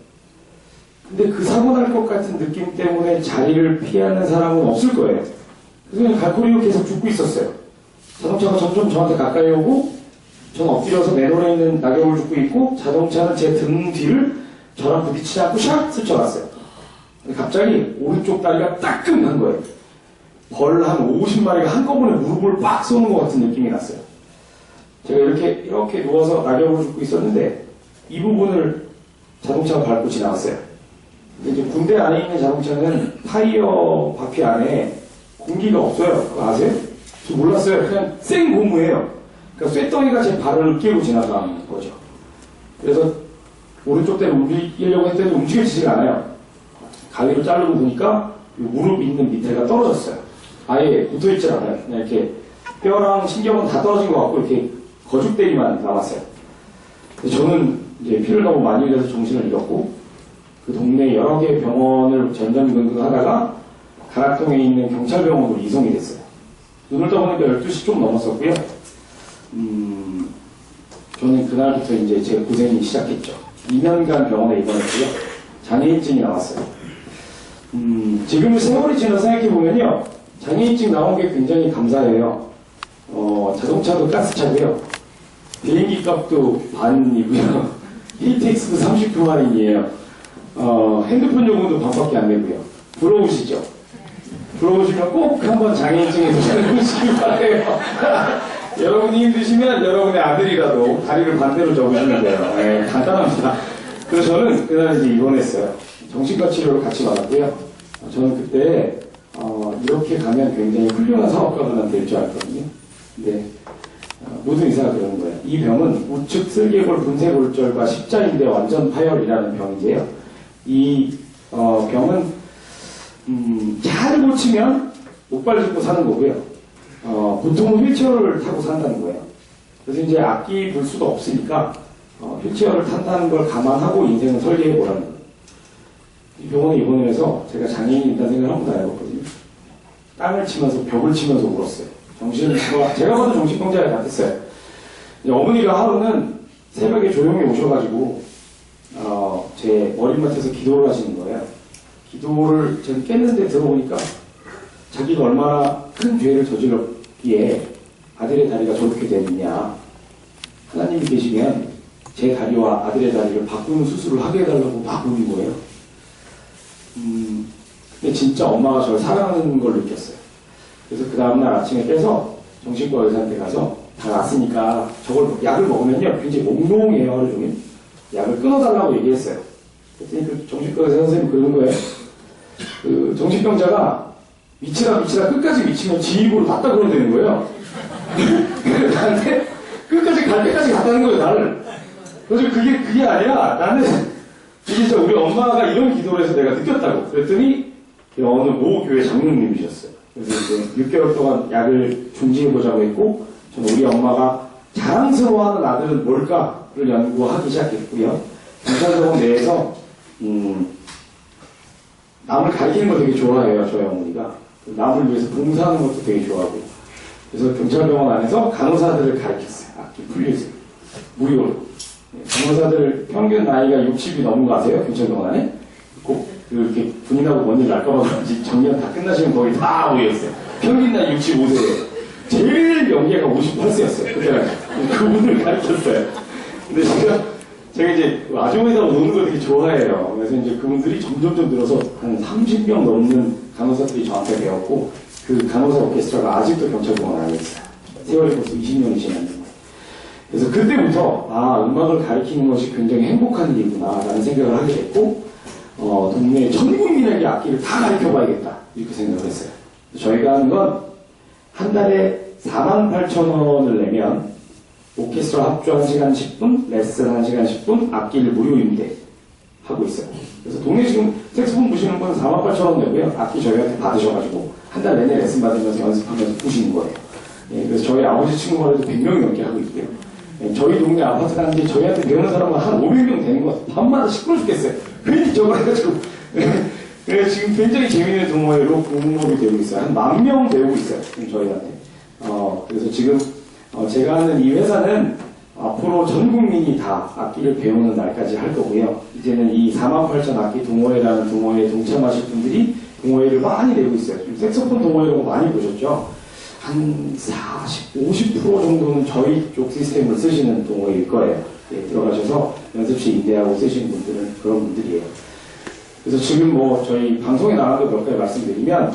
근데 그 사고 날 것 같은 느낌 때문에 자리를 피하는 사람은 없을 거예요. 그래서 그냥 갈고리로 계속 죽고 있었어요. 자동차가 점점 저한테 가까이 오고 저는 엎드려서 맨홀에 있는 낙엽을 죽고 있고 자동차는 제 등 뒤를 저랑 부딪히지 않고 샥 스쳐갔어요. 근데 갑자기 오른쪽 다리가 따끔한 거예요. 벌 한 50마리가 한꺼번에 무릎을 빡 쏘는 것 같은 느낌이 났어요. 제가 이렇게 누워서 낙엽을 죽고 있었는데 이 부분을 자동차가 밟고 지나갔어요. 이제 군대 안에 있는 자동차는 타이어 바퀴 안에 공기가 없어요. 그거 아세요? 저 몰랐어요. 그냥 생 고무예요. 그러니까 쇳덩이가 제 발을 끼고 지나가는 거죠. 그래서 오른쪽 대로 움직이려고 했더니 움직여지지가 않아요. 가위로 자르고 보니까 무릎 있는 밑에가 떨어졌어요. 아예 붙어있질 않아요. 그냥 이렇게 뼈랑 신경은 다 떨어진 것 같고 이렇게 거죽대기만 남았어요. 저는 이제 피를 너무 많이 흘려서 정신을 잃었고 그 동네 여러 개의 병원을 전전긍긍 하다가 가락동에 있는 경찰병원으로 이송이 됐어요. 눈을 떠보니까 12시 좀 넘었었고요. 저는 그날부터 이제 제 고생이 시작했죠. 2년간 병원에 입원했고요. 장애인증이 나왔어요. 지금 세월이 지나 생각해보면요. 장애인증 나온 게 굉장히 감사해요. 자동차도 가스차고요. 비행기 값도 반이고요. KTX도 30% 할인이에요. 핸드폰 요금도 반밖에 안 내고요. 부러우시죠? 부러우시면 꼭 한번 장애인증에 도전해보시길 바라요. 여러분이 힘드시면 여러분의 아들이라도 다리를 반대로 접으시면 돼요. 네, 간단합니다. 그래서 저는 그날 이제 입원했어요. 정신과 치료를 같이 받았고요. 저는 그때 이렇게 가면 굉장히 훌륭한 사업가가 될 줄 알았거든요. 근데 모든 의사가 그러는 거예요. 이 병은 우측 슬개골 분쇄골절과 십자인대 완전 파열이라는 병인데요. 이 병은 잘 고치면 목발 짚고 사는 거고요. 보통은 휠체어를 타고 산다는 거예요. 그래서 이제 악기 불 수도 없으니까 휠체어를 탄다는 걸 감안하고 인생을 설계해 보라는 거예요. 이 병원에 입원을 해서 제가 장애인이 있다는 생각을 한 번도 안 해봤거든요. 땅을 치면서 벽을 치면서 울었어요. 제가 봐도 정신병자가 같았어요. 어머니가 하루는 새벽에 조용히 오셔가지고 제 머리맡에서 기도를 하시는 거예요. 기도를 제가 깼는데 들어보니까 자기가 얼마나 큰 죄를 저질렀기에 아들의 다리가 저렇게 됐느냐. 하나님이 계시면 제 다리와 아들의 다리를 바꾸는 수술을 하게 해달라고 바꾸는 거예요. 근데 진짜 엄마가 저를 사랑하는 걸 느꼈어요. 그래서 그 다음날 아침에 깨서 정신과 의사한테 가서 다 났으니까 저걸 약을 먹으면요 굉장히 몽롱해요. 하루 종일 약을 끊어달라고 얘기했어요. 그랬더니 그 정신과 의사 선생님이 그러는 거예요. 그 정신병자가 미치라 끝까지 미치면 지 입으로 낫다 그러면 되는 거예요. 나한테 끝까지 갈 때까지 갔다는 거예요, 나를. 그래서 그게 아니라 나는 이게 진짜 우리 엄마가 이런 기도를 해서 내가 느꼈다고. 그랬더니 어느 모 교회 장로님이셨어요. 그래서 이제 6개월 동안 약을 중지해보자고 했고, 저는 우리 엄마가 자랑스러워하는 아들은 뭘까를 연구하기 시작했고요. 경찰병원 내에서 남을 가리키는 거 되게 좋아해요, 저희 어머니가. 남을 위해서 봉사하는 것도 되게 좋아하고. 그래서 경찰병원 안에서 간호사들을 가르쳤어요. 악기 풀려서 무료로. 간호사들 평균 나이가 60이 넘은 거 아세요? 경찰병원 안에? 꼭 그렇게 군인하고 뭔일 날까봐 그런지 정년 다 끝나시면 거의 다 모였어요. 평균 나이 65세예요. 제일 연계가 58세였어요. 그때 그분을 가르쳤어요. 근데 제가 이제 아주머니하고 노는 거 되게 좋아해요. 그래서 이제 그분들이 점점 늘어서 한 30명 넘는 간호사들이 저한테 배웠고, 그 간호사 오케스트라가 아직도 경찰병원 안에 있어요. 세월이 벌써 20년이 지났는데. 그래서 그때부터 음악을 가르치는 것이 굉장히 행복한 일이구나 라는 생각을 하게 됐고, 동네 전 국민에게 악기를 다 가르쳐봐야겠다 이렇게 생각을 했어요. 저희가 하는 건 한 달에 48,000원을 내면 오케스트라 합주 1시간 10분, 레슨 1시간 10분, 악기를 무료 임대 하고 있어요. 그래서 동네 지금 색소폰 부시는 분은 48,000원 내고요. 악기 저희한테 받으셔가지고 한 달 내내 레슨 받으면서 연습하면서 부시는 거예요. 예, 그래서 저희 아버지 친구만 해도 100명이 넘게 하고 있고요. 예, 저희 동네 아파트 가는데 저희한테 배우는 사람은 한 500명 되는 것 같아요. 밤마다 시끄러 죽겠어요. 괜히 저걸 해가지고. 예, 지금 굉장히 재미있는 동호회로 공모이 되고 있어요. 한 10,000명 배우고 있어요. 저희한테. 그래서 지금 제가 하는 이 회사는 앞으로 전 국민이 다 악기를 배우는 날까지 할 거고요. 이제는 이 48,000 악기 동호회라는 동호회에 동참하실 분들이 동호회를 많이 내고 있어요. 지금 색소폰 동호회라고 많이 보셨죠? 한 40, 50% 정도는 저희 쪽 시스템을 쓰시는 동호회일 거예요. 예, 들어가셔서 연습실 임대하고 쓰시는 분들은 그런 분들이에요. 그래서 지금 저희 방송에 나간 거 몇 가지 말씀드리면,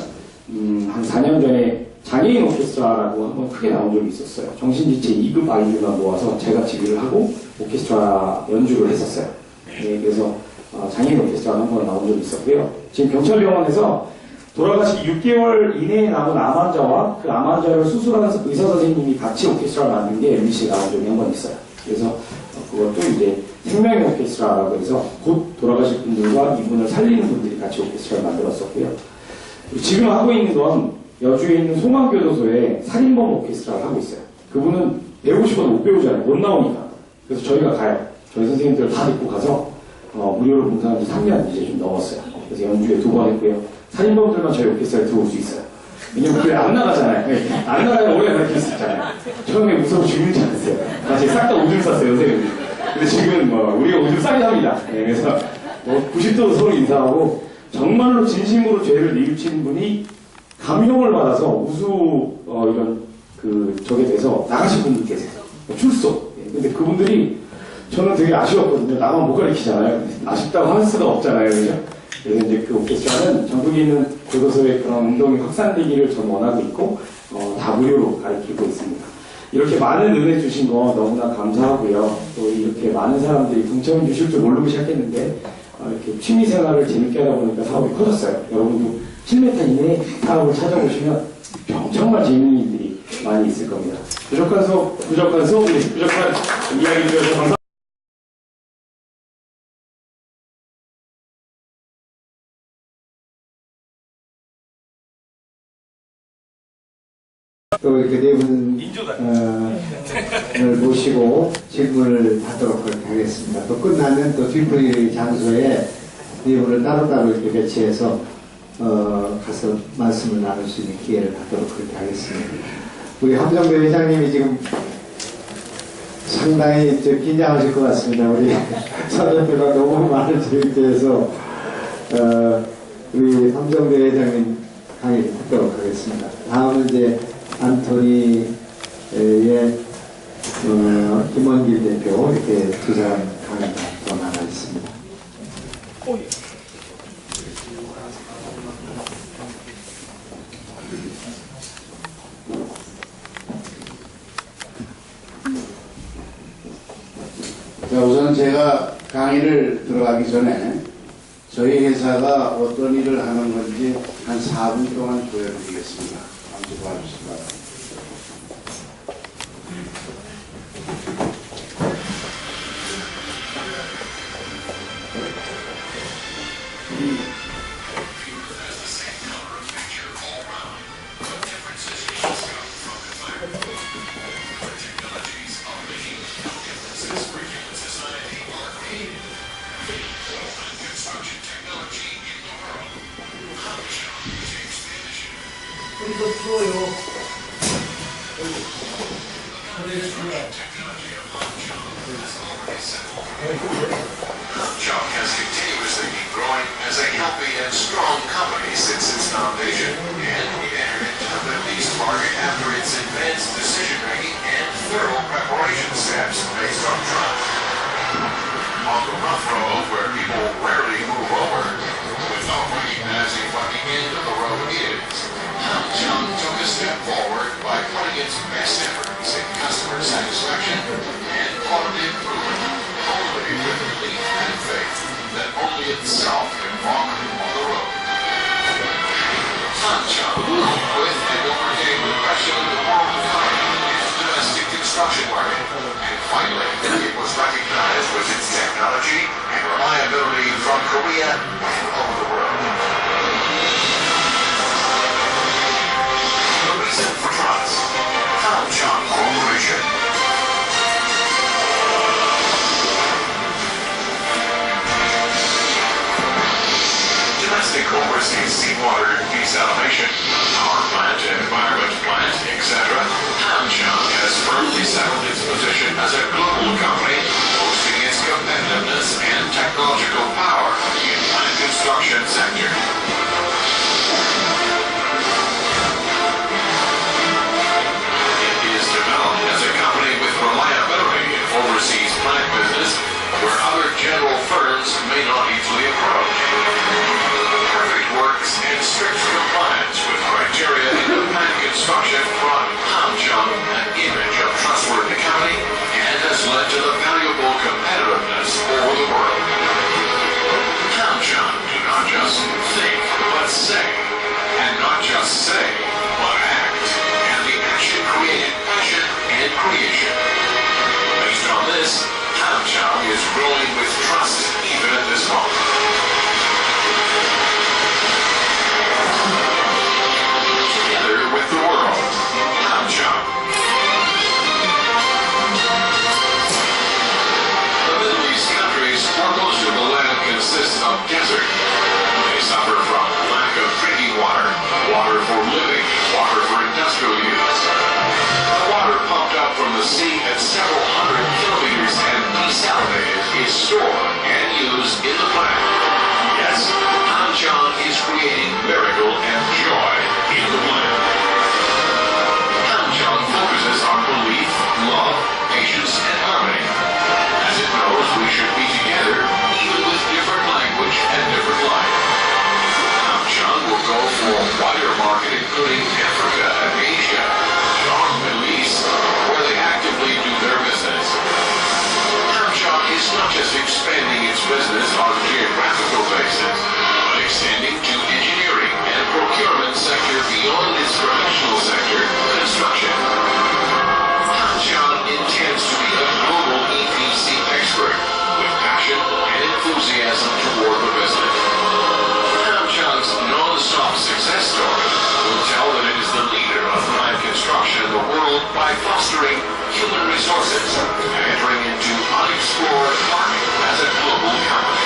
한 4년 전에 장애인 오케스트라라고 한번 크게 나온 적이 있었어요. 정신지체 2급 아이들만 모아서 제가 지휘를 하고 오케스트라 연주를 했었어요. 예, 그래서 장애인 오케스트라가 한 번 나온 적이 있었고요. 지금 경찰병원에서 돌아가시기 6개월 이내에 남은 암 환자와 그 암 환자를 수술하는 의사 선생님이 같이 오케스트라를 만든 게 MBC에 나온 적이 한 번 있어요. 그래서 그것도 이제 생명의 오케스트라라고 해서 곧 돌아가실 분들과 이분을 살리는 분들이 같이 오케스트라를 만들었었고요. 지금 하고 있는 건 여주에 있는 송암교도소에 살인범 오케스트라를 하고 있어요. 그분은 배우고 싶어도 못 배우잖아요. 못 나오니까. 그래서 저희가 가요. 저희 선생님들 다 데리고 가서 무료로 봉사한 지 3년 이제 좀 넘었어요. 그래서 연주에 2번 했고요. 살인범들만 저희 오케스트라에 들어올 수 있어요. 왜냐면 그게 안 나가잖아요. 안 나가면 오래 가르칠 수 있잖아요. 처음에 무서워 죽는 줄 알았어요. 다시 싹 다 오줌 쌌어요, 선생님이. 근데 지금 우리가 오줌 싸게 합니다. 그래서 90도로 서로 인사하고 정말로 진심으로 죄를 뉘우친 분이 감형을 받아서 우수 이런 저게 돼서 나가신 분들 계세요. 출소. 근데 그분들이 저는 되게 아쉬웠거든요. 나만 못 가르치잖아요. 아쉽다고 할 수가 없잖아요. 그죠? 그래서 이제 그 오케스트라는 전국에 있는 교도소의 그런 운동이 확산되기를 저는 원하고 있고, 다 무료로 가르치고 있습니다. 이렇게 많은 은혜 주신 거 너무나 감사하고요. 또 이렇게 많은 사람들이 동참해 주실 줄 모르고 시작했는데, 이렇게 취미 생활을 재밌게 하다 보니까 사업이 커졌어요. 여러분도 7m 이내에 사업을 찾아보시면 정말 재미있는 일들이 많이 있을 겁니다. 부족한 수업, 부족한 이야기 주셔서 감사합니다.
또 이렇게 네 분을 모시고 질문을 하도록 그렇게 하겠습니다. 또 끝나면 또 뒷풀이 장소에 네 분을 따로따로 이렇게 배치해서 가서 말씀을 나눌 수 있는 기회를 갖도록 그렇게 하겠습니다. 우리 함정배 회장님이 지금 상당히 긴장하실 것 같습니다. 우리 선전배가 너무 많은 재밌게 해서 우리 함정배 회장님 강의 듣도록 하겠습니다. 다음은 이제 안토니의 김원길 대표 이렇게 두 사람 강의가 더 나가 있습니다.
자, 우선 제가 강의를 들어가기 전에 저희 회사가 어떤 일을 하는 건지 한 4분 동안 보여드리겠습니다. 함께 봐주시기 바랍니다.
Hamchung has continuously been growing as a healthy and strong company since its foundation, and it entered into the Middle East market after its advanced decision-making and thorough preparation steps based on trust. On the rough road where people rarely move over, without recognizing what the end of the road is, Hamchung took a step forward by putting its best efforts in customer satisfaction and quality improvement, only with belief and faith that only itself can walk on the road. Hamchung, with and overcame the pressure of the world economy and domestic construction market, and finally it was recognized with its technology and reliability from Korea and over the world. The reason for trust, Hamchung Corporation. Domestic overseas seawater desalination, power plant, environment plant, etc. Hamchung has firmly settled its position as a global company, boasting its competitiveness and technological power in plant construction sector. It is developed as a company with reliability in overseas plant business, where other general firms may not easily approach. Perfect works and strict compliance with criteria in the plant construction brought Hamchung an image of trustworthy company and has led to the valuable competitiveness over the world. including Africa and Asia, North Middle East, where they actively do their business. Hamshot is not just expanding its business on a geographical basis, but extending to engineering and procurement sector beyond its professional sector, construction. Hamshot intends to be a global EPC expert with passion and enthusiasm toward the business. Hamshot's non-stop success story will tell that it is the leader of plant construction in the world by fostering human resources and entering into unexplored farming as a global company.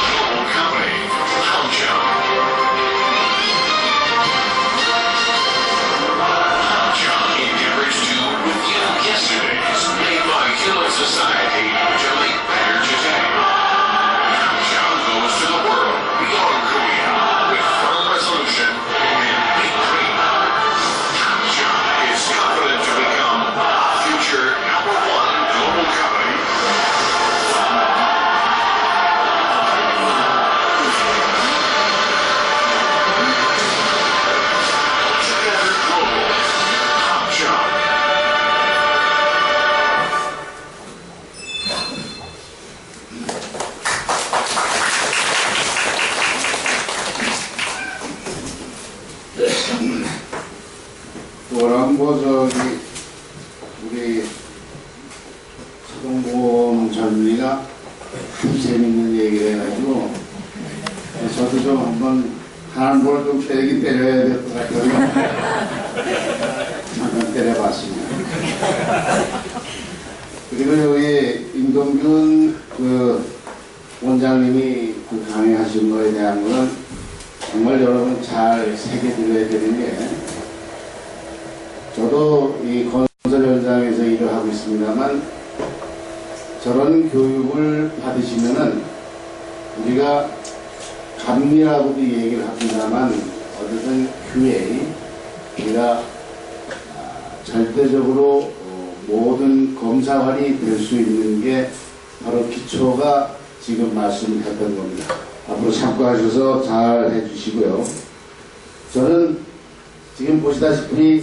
Global company, Hamshot. Hamshot endeavors to review yesterday's made by Hewlett Society to make better today. Hamshot goes to the world beyond Korea with firm resolution and big dream. Hamshot is confident to become a future #1 global company. Together Global, Hamshot.
또한 우리 소동보험 젊은이가 참 재밌는 얘기를 해가지고 저도 좀 한번 하는 걸 좀 때려야 될 것 같아서 잠깐 때려봤습니다. 그리고 여기 임동균 원장님이 강의하신 거에 대한 거는 정말 여러분 잘 새겨드려야 되는 게, 저도 이 건설 현장에서 일을 하고 있습니다만 저런 교육을 받으시면은 우리가 감리라고도 얘기를 합니다만 어쨌든 QA, 우리가 절대적으로 모든 검사관이 될 수 있는 게 바로 기초가 지금 말씀했던 겁니다. 앞으로 참고하셔서 잘 해주시고요. 저는 지금 보시다시피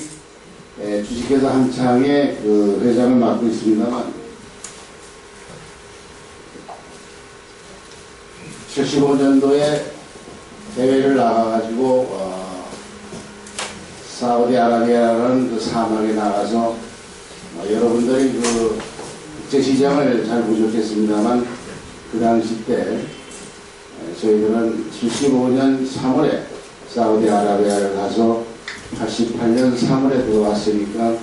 주식회사 한창의 회장을 맡고 있습니다만 75년도에 대회를 나가가지고 사우디아라비아라는 사막에 나가서 여러분들이 국제시장을 잘 보셨겠습니다만 그 당시 때 저희들은 75년 3월에 사우디아라비아를 가서 88년 3월에 들어왔으니까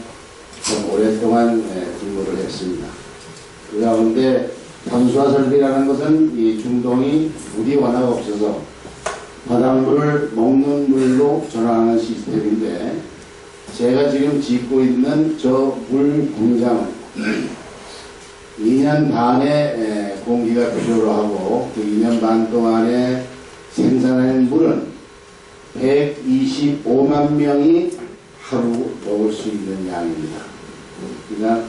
좀 오랫동안 근무를 했습니다. 그 가운데 담수화 설비라는 것은 이 중동이 물이 워낙 없어서 바닷물을 먹는 물로 전환하는 시스템인데, 제가 지금 짓고 있는 저 물 공장은 2년 반의 공기가 필요로 하고 그 2년 반 동안에 생산하는 물은 125만 명이 하루 먹을 수 있는 양입니다. 그러니까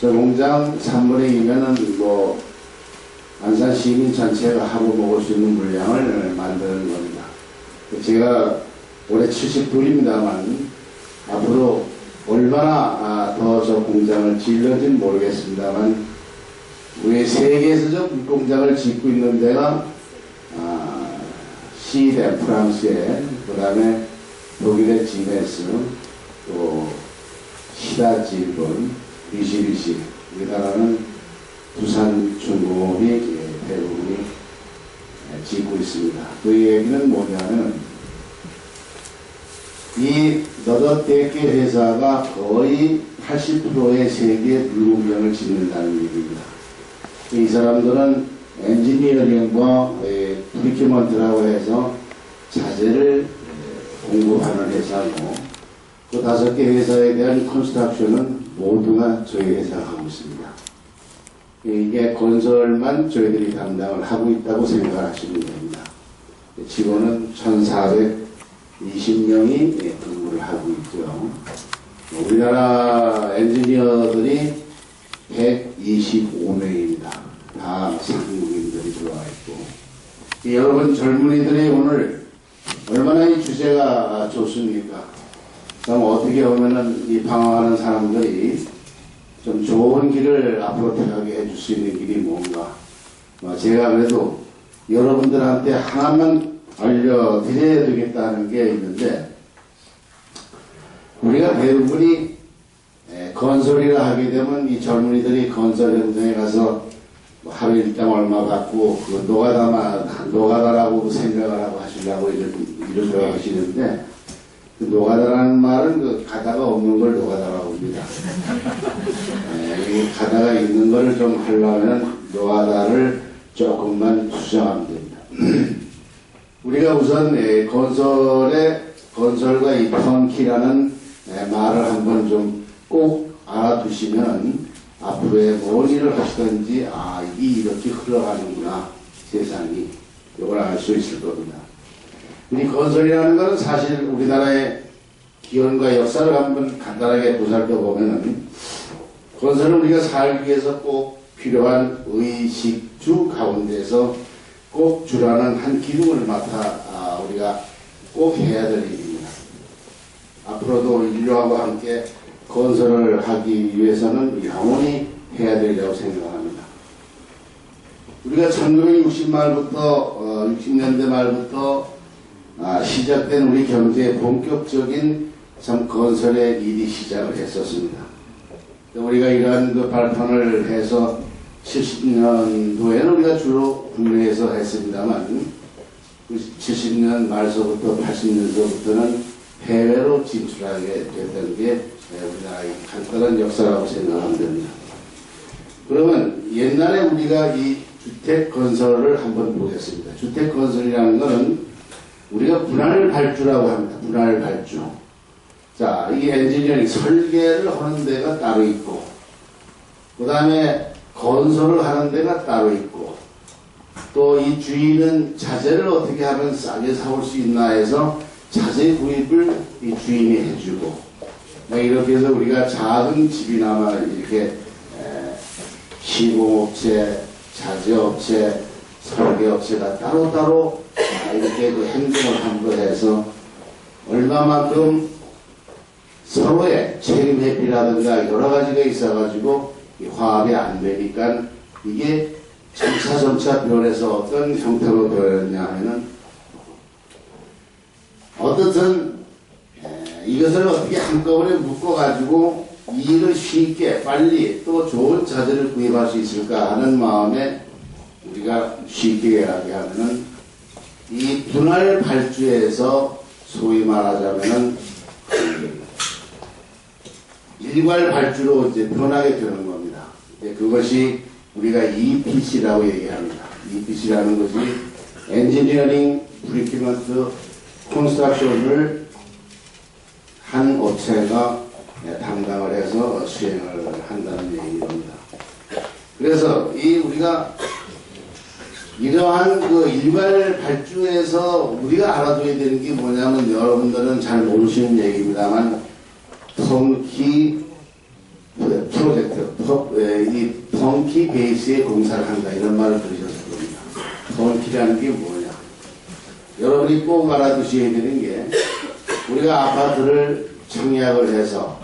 저 공장 3분의 2면은 안산 시민 전체가 하루 먹을 수 있는 물량을 만드는 겁니다. 제가 올해 72입니다만 앞으로 얼마나 더 저 공장을 지을는지는 모르겠습니다만 우리 세계에서 저 물공장을 짓고 있는 데가 시대 프랑스에, 그 다음에 독일의 지메스, 또 시다지 일본, 미시비시, 우리나라는 부산 중공업이 대부분이 짓고 있습니다. 그 얘기는 뭐냐면 이 너더테크 회사가 거의 80%의 세계 물공장을 짓는다는 얘기입니다. 이 사람들은 엔지니어링과 프리큐먼트라고 해서 자재를 공급하는 회사고, 그 5개 회사에 대한 컨스트럭션은 모두가 저희 회사가 하고 있습니다. 이게 건설만 저희들이 담당을 하고 있다고 생각하시면 됩니다. 직원은 1,420명이 근무를 하고 있고요. 우리나라 엔지니어들이 125명입니다. 다 한국인들이 들어와 있고, 여러분 젊은이들이 오늘 얼마나 이 주제가 좋습니까? 그럼 어떻게 보면은 이 방황하는 사람들이 좀 좋은 길을 앞으로 택하게 해줄 수 있는 길이 뭔가. 제가 그래도 여러분들한테 하나만 알려드려야 되겠다는 게 있는데, 우리가 대부분이 건설이라 하게 되면 이 젊은이들이 건설 현장에 가서 하루 일당 얼마 받고 그 노가다라고 생각을 하고 하시려고 이런 하시는데, 그 노가다라는 말은 그 가다가 없는 걸 노가다라고 합니다. 이 가다가 있는 걸 좀 하려면 노가다를 조금만 수정하면 됩니다. 우리가 우선 건설과 이 턴키라는 말을 한번 좀 꼭 알아두시면 앞으로의 뭔 일을 하시든지 이게 이렇게 흘러가는구나 세상이, 이걸 알 수 있을 겁니다. 우리 건설이라는 것은 사실 우리나라의 기원과 역사를 한번 간단하게 보살펴보면, 건설은 우리가 살기 위해서 꼭 필요한 의식주 가운데서 꼭 주라는 한 기능을 맡아 우리가 꼭 해야 될 일입니다. 앞으로도 인류하고 함께 건설을 하기 위해서는 영원히 해야 되리라고 생각합니다. 우리가 1960년대 말부터 시작된 우리 경제의 본격적인 건설의 일이 시작을 했었습니다. 우리가 이러한 그 발판을 해서 70년도에는 우리가 주로 국내에서 했습니다만, 70년 말서부터 80년서부터는 해외로 진출하게 됐던 게 우리나라의 간단한 역사라고 생각하면 됩니다. 그러면 옛날에 우리가 이 주택 건설을 한번 보겠습니다. 주택 건설이라는 것은 우리가 분할 발주라고 합니다. 분할 발주. 자, 이 엔지니어링 설계를 하는 데가 따로 있고, 그 다음에 건설을 하는 데가 따로 있고, 또 이 주인은 자재를 어떻게 하면 싸게 사올 수 있나 해서 자재 구입을 이 주인이 해주고, 이렇게 해서 우리가 작은 집이나마 이렇게 시공업체, 자재업체, 설계업체가 따로따로 이렇게 그 행정을 함부해서 얼마만큼 서로의 책임 회피라든가 여러 가지가 있어가지고 화합이 안 되니까 이게 점차 변해서 어떤 형태로 변했냐 하면은, 어떻든 이것을 어떻게 한꺼번에 묶어가지고 이 일을 쉽게 빨리 또 좋은 자재를 구입할 수 있을까 하는 마음에 우리가 쉽게 이야기하면은 이 분할 발주에서 소위 말하자면은 일괄 발주로 이제 변하게 되는 겁니다. 그것이 우리가 EPC라고 얘기합니다. EPC라는 것이 엔지니어링 프리큐먼트 콘스트럭션을 한 업체가 담당을 해서 수행을 한다는 얘기입니다. 그래서 우리가 이러한 그 일괄 발주에서 우리가 알아둬야 되는 게 뭐냐면, 여러분들은 잘 모르시는 얘기입니다만, 턴키 프로젝트, 이 턴키 베이스의 공사를 한다, 이런 말을 들으셨을 겁니다. 턴키라는 게 뭐냐? 여러분이 꼭 알아두셔야 되는 게, 우리가 아파트를 청약을 해서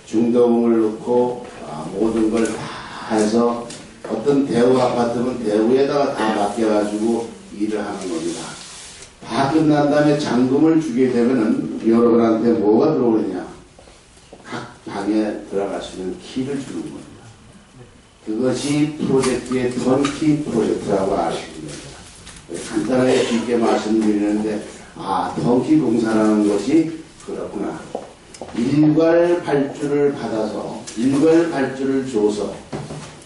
중도금을 넣고 모든 걸 다 해서 어떤 대우 아파트면 대우에다가 다 맡겨가지고 일을 하는 겁니다. 다 끝난 다음에 잔금을 주게 되면은 여러분한테 뭐가 들어오느냐? 각 방에 들어갈 수 있는 키를 주는 겁니다. 그것이 프로젝트의 턴키 프로젝트라고 아시면 됩니다. 간단하게 쉽게 말씀드리는데, 턴키 공사라는 것이 그렇구나. 일괄 발주를 받아서, 일괄 발주를 줘서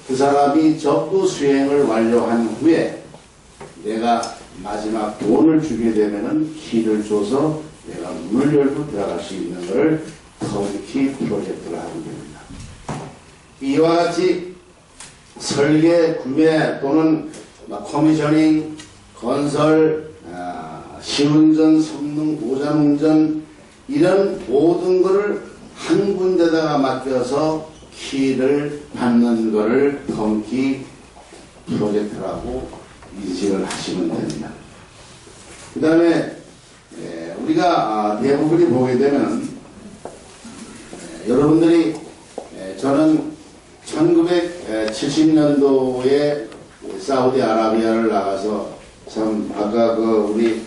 그 사람이 전부 수행을 완료한 후에 내가 마지막 돈을 주게 되면은 키를 줘서 내가 문을 열고 들어갈 수 있는 것을 턴키 프로젝트를 하면 됩니다. 이와 같이 설계, 구매 또는 커미셔닝, 건설, 시운전, 성능, 보장운전, 이런 모든 것을 한 군데다가 맡겨서 키를 받는 것을 턴키 프로젝트라고 인식을 하시면 됩니다. 그 다음에 대부분이 보게 되면 여러분들이 저는 1970년도에 사우디아라비아를 나가서 참 아까 우리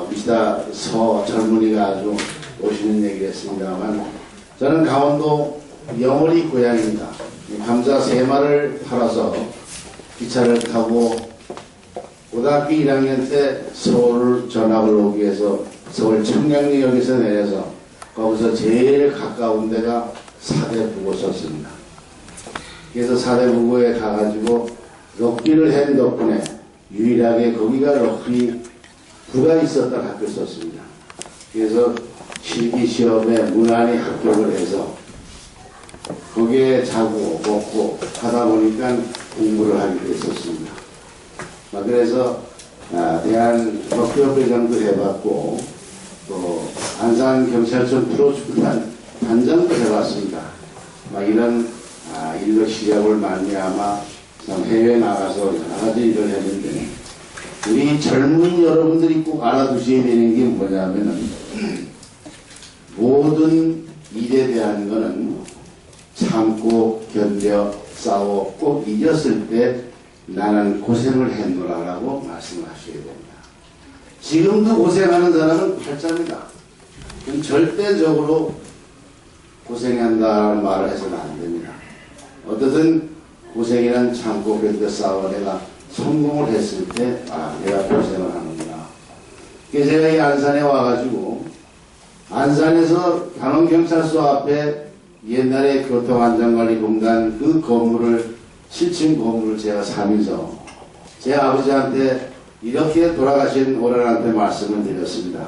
미시다 서 젊은이가 아주 오시는 얘기를 했습니다만 저는 강원도 영월이 고향입니다. 감자 3마를 팔아서 기차를 타고 고등학교 1학년 때 서울 전학을 오기 위해서 서울 청량리역에서 내려서 거기서 제일 가까운 데가 사대부고였습니다. 그래서 사대부고에 가가지고 럭비를 한 덕분에 유일하게 거기가 럭비 부가 있었던 학교였습니다. 그래서 실기시험에 무난히 합격을 해서 거기에 자고 먹고 하다 보니까 공부를 하게 됐었습니다. 그래서 대한럭비협회장도 해봤고 또 안산경찰청 프로축구단 단장도 해봤습니다. 이런 일로 시작을 말미암아 해외에 나가서 여러 가지 일을 했는데 우리 젊은 여러분들이 꼭 알아두셔야 되는 게 뭐냐면은 모든 일에 대한 거는 참고 견뎌 싸워 꼭 이겼을 때 나는 고생을 했노라라고 말씀하셔야 됩니다. 지금도 고생하는 사람은 팔자입니다. 그럼 절대적으로 고생한다는 말을 해서는 안 됩니다. 어떻든 고생이란 참고 견뎌 싸워 내가 성공을 했을 때 내가 고생을 하는구나. 그래서 제가 이 안산에 와가지고 안산에서 강원경찰서 앞에 옛날에 교통안전관리공단 그 건물을 7층 건물을 제가 사면서 제 아버지한테 이렇게 돌아가신 어른한테 말씀을 드렸습니다.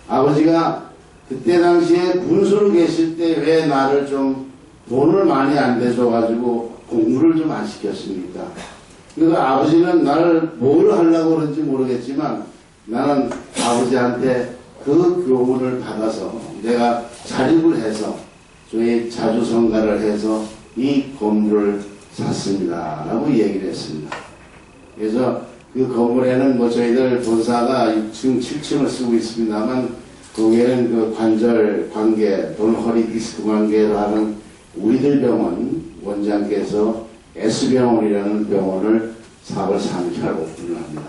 아버지가 그때 당시에 군수로 계실 때 왜 나를 좀 돈을 많이 안 대줘가지고 공부를 좀 안 시켰습니까? 그러니까 아버지는 나를 뭘 하려고 그런지 모르겠지만 나는 아버지한테 그 교훈을 받아서 내가 자립을 해서 저희 자주성가를 해서 이 건물을 샀습니다 라고 얘기를 했습니다. 그래서 그 건물에는 저희들 본사가 6층 7층을 쓰고 있습니다만 거기에는 그 관절 관계 또는 허리 디스크 관계로 하는 우리들 병원 원장께서 S병원이라는 병원을 사업을 상시하고 오픈을 합니다.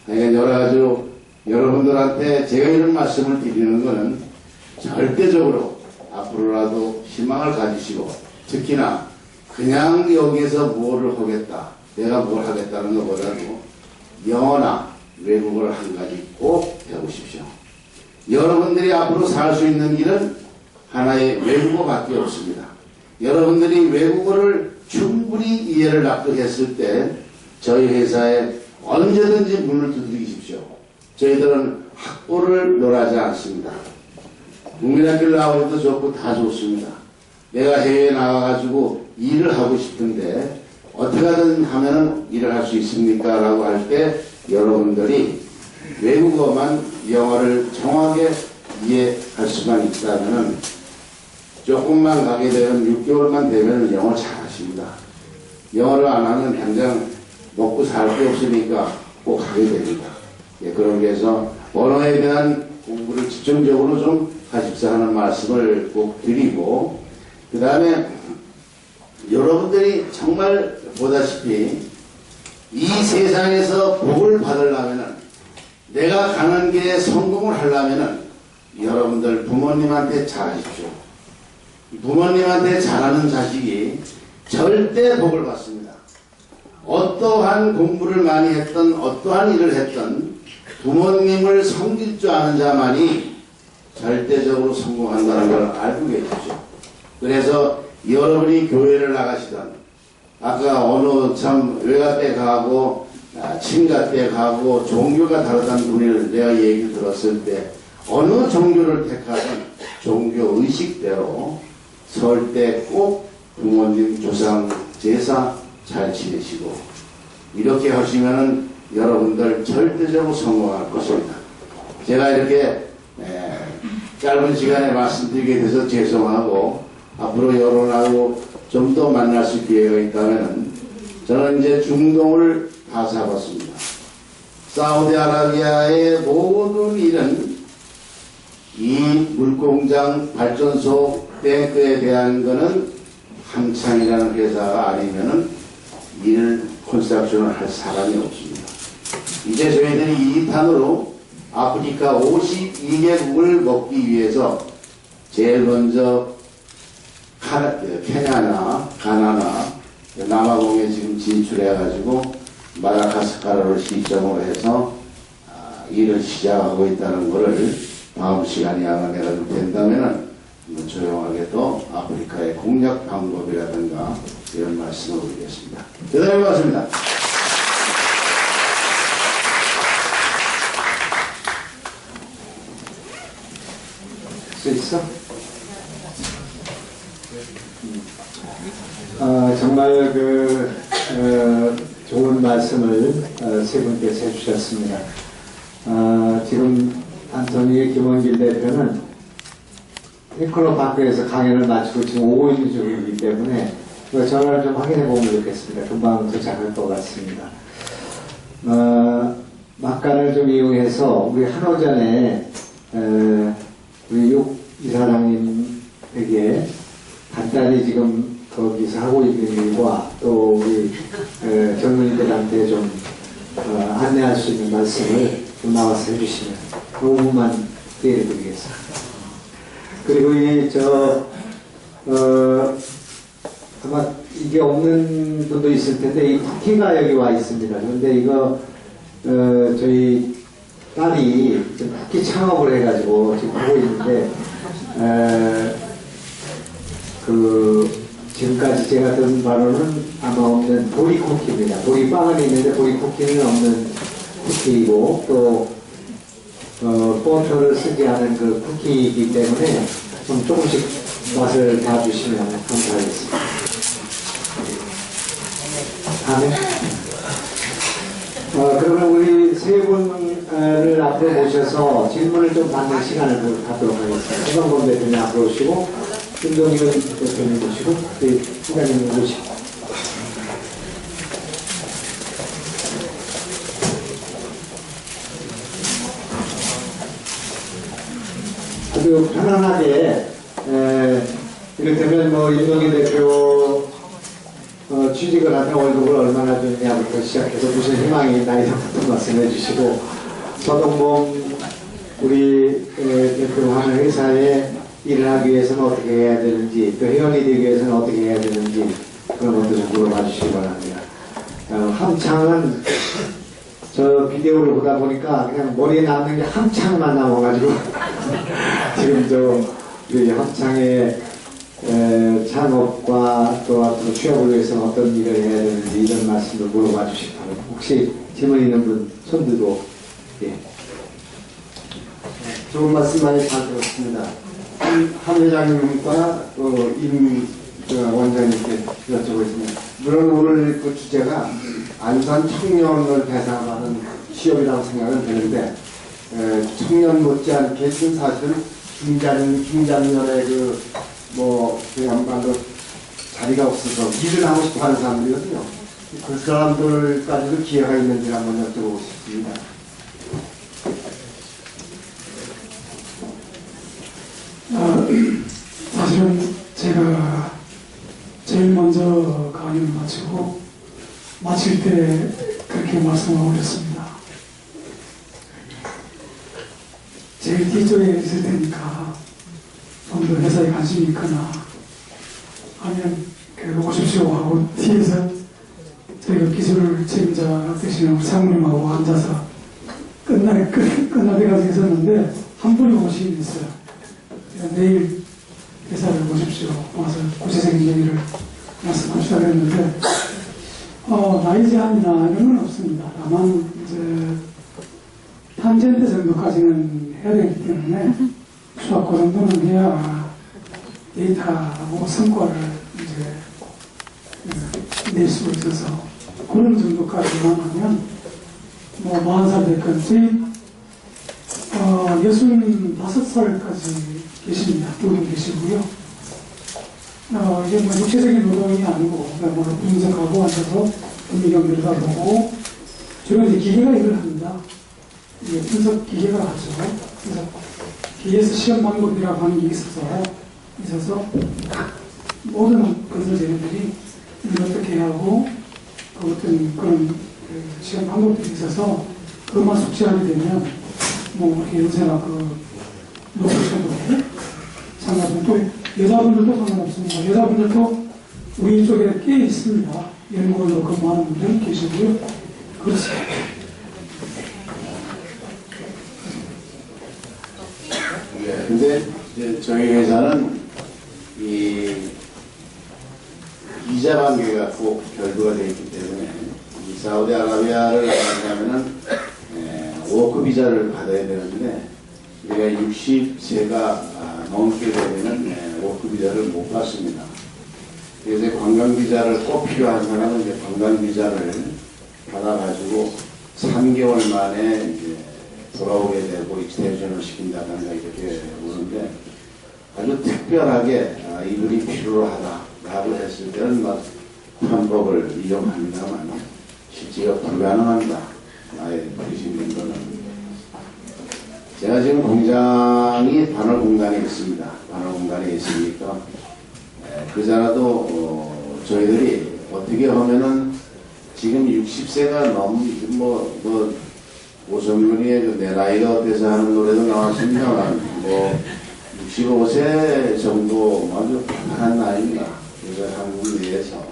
그러니까 여러 가지로 여러분들한테 제가 이런 말씀을 드리는 것은 절대적으로 앞으로라도 희망을 가지시고 특히나 그냥 여기에서 뭐를 하겠다 내가 뭘 하겠다는 것보다도 영어나 외국어를 한 가지 꼭 배우십시오. 여러분들이 앞으로 살 수 있는 길은 하나의 외국어밖에 없습니다. 여러분들이 외국어를 충분히 이해를 납득했을 때 저희 회사에 언제든지 문을 두드리십시오. 저희들은 학고를 논하지 않습니다. 국민학교를 나오기도 좋고 다 좋습니다. 내가 해외에 나가가지고 일을 하고 싶은데 어떻게 하면 일을 할 수 있습니까? 라고 할 때 여러분들이 외국어만 영어를 정확하게 이해할 수만 있다면 조금만 가게 되면 6개월만 되면 영어 잘하십니다. 영어를 안 하면 당장 먹고 살 게 없으니까 꼭 하게 됩니다. 그러기 위해서 언어에 대한 공부를 집중적으로 좀 하십사 하는 말씀을 꼭 드리고 그 다음에 여러분들이 정말 보다시피 이 세상에서 복을 받으려면 내가 가는 길에 성공을 하려면 여러분들 부모님한테 잘하십시오. 부모님한테 잘하는 자식이 절대 복을 받습니다. 어떠한 공부를 많이 했던 어떠한 일을 했던 부모님을 섬길 줄 아는 자만이 절대적으로 성공한다는 걸 알고 계십시오. 그래서 여러분이 교회를 나가시던 아까 어느 참 외가댁 가고 친가댁 가고 종교가 다르다는 분을 내가 얘기를 들었을 때 어느 종교를 택하든 종교 의식대로 설 때 꼭 부모님 조상 제사 잘 지내시고 이렇게 하시면은 여러분들 절대적으로 성공할 것입니다. 제가 이렇게 짧은 시간에 말씀드리게 돼서 죄송하고 앞으로 여러분하고 좀 더 만날 수 있는 기회가 있다면 저는 이제 중동을 다 잡았습니다. 사우디아라비아의 모든 일은 이 물공장 발전소 탱크에 대한 거는 함창이라는 회사가 아니면은 일 컨스트럭션을 할 사람이 없습니다. 이제 저희들이 2탄으로 아프리카 52개국을 먹기 위해서 제일 먼저 케냐나 가나나 남아공에 지금 진출해가지고 마다가스카르를 시점으로 해서 일을 시작하고 있다는 것을 다음 시간에 아마 내가 좀 된다면은 조용하게 또 아프리카의 공략 방법이라든가 이런 말씀을 드리겠습니다. 대단히 고맙습니다.
수 있어? 정말 좋은 말씀을 세 분께서 해주셨습니다. 지금 안토니 김원길 대표는 테크노 파크에서 강연을 마치고 지금 오고 있는 중이기 때문에 전화를 좀 확인해 보면 좋겠습니다. 금방 도착할 것 같습니다. 막간을 좀 이용해서 우리 한오전에 우리 육 이사장님에게 간단히 지금 거기서 하고 있는 일과 또 우리 젊은이들한테 좀 안내할 수 있는 말씀을 좀 나와서 해주시면 그 부분만 드리겠습니다. 그리고 아마 이게 없는 분도 있을 텐데 이 쿠키가 여기 와 있습니다. 그런데 이거 저희 딸이 지금 쿠키 창업을 해가지고 지금 하고 있는데 지금까지 제가 들은 바로는 아마 없는 보리 쿠키입니다. 보리 빵은 있는데 보리 쿠키는 없는 쿠키이고 또 버터를 쓰지 않은 그 쿠키이기 때문에 좀 조금씩 맛을 봐주시면 감사하겠습니다. 다음에 그러면 우리 세 분을 앞으로 모셔서 질문을 좀 받는 시간을 갖도록 하겠습니다. 최강범 대표님 앞으로 오시고 김동현 대표님 모시고 부장님 모시고 아주 편안하게 이를테면 임동현 대표 취직을 하면 월급을 얼마나 주느냐부터 시작해서 무슨 희망이 있나 이런 것도 말씀해 주시고 서동범 우리 대표하는 회사에 일을 하기 위해서는 어떻게 해야 되는지 또 회원이 되기 위해서는 어떻게 해야 되는지 그런 것도 좀 물어봐 주시기 바랍니다. 함창은 저 비디오를 보다 보니까 그냥 머리에 남는 게 함창만 남아가지고 지금 우리 함창의 창업과 또 앞으로 취업을 위해서는 어떤 일을 해야 되는지 이런 말씀을 물어봐 주시기 바랍니다. 혹시 질문 있는 분 손 들고. 예.
좋은 말씀 많이 잘 들었습니다. 한 회장님과 임 원장님께 여쭤보겠습니다. 물론 오늘 그 주제가 안산 청년을 대상하는 취업이라고 생각은 드는데 청년 못지않게 지금 사실은 중장년의 그야말로 자리가 없어서 일을 하고 싶어 하는 사람들이거든요. 그 사람들까지도 기회가 있는지 한번 여쭤보고 싶습니다.
사실은 제가 제일 먼저 강연을 마치고 마칠 때 그렇게 말씀을 올렸습니다. 제일 뒤쪽에 있을 테니까 좀 더 회사에 관심이 있거나 하면 오십시오 하고 뒤에서 저희가 기술 책임자 되시는 사모님하고 앉아서 끝나게까지 있었는데 한 분이 오시긴 있어요. 내일 회사를 오십시오. 와서 구체적인 얘기를 말씀하시라고 했는데 나이 제한이나 이런 건 없습니다. 다만 이제 탐젠대 정도까지는 해야 되기 때문에 수학 그 정도는 해야 데이터하고 성과를 이제 낼 수 있어서 그런 정도까지만 하면 40살 됐건 저희 65살까지 계십니다. 두 분 계시고요. 이게 육체적인 노동이 아니고, 분석하고 앉아서 분위경 들여다보고, 주로 이제 기계가 일을 합니다. 있습니다. 이게 분석 기계가 하죠. 그래서 BS 시험 방법이라고 하는 게 있어서 각 모든 건설 재료들이 어떻게 하고 그 어떤 그런 시험 방법들이 있어서 그것만 숙지하게 되면 뭐 이렇게 요새나 그 노출시험도 상관없고 또 여자분들도 상관없습니다. 여자분들도 우리 쪽에 꽤 있습니다. 연구원으로 근무하는 분들 계시고요. 그렇습니다.
네, 근데 이제 저희 회사는 이 비자 관계가 꼭 결부가 되어 있기 때문에 이 사우디아라비아를 가려면은 워크 비자를 받아야 되는데 우리가 60세가 넘게 되면은 워크 비자를 못 받습니다. 그래서 관광 비자를 꼭 필요한 사람은 이제 관광 비자를 받아가지고 3개월 만에 이제 돌아오게 되고 익스텐션을 시킨다든가 이렇게 오는데 아주 특별하게 이분이 필요하다라고 했을 때는 막 방법을 이용합니다만 실제가 불가능합니다. 나의 드시는 거는 제가 지금 공장이 반월 공간에 있습니다. 반월 공간에 있으니까 그자라도 저희들이 어떻게 하면은 지금 60세가 오성근이의 내 나이가 어때서 하는 노래도 나왔습니다만 65세 정도 아주 편한 나이입니다. 그래서 한국 내에서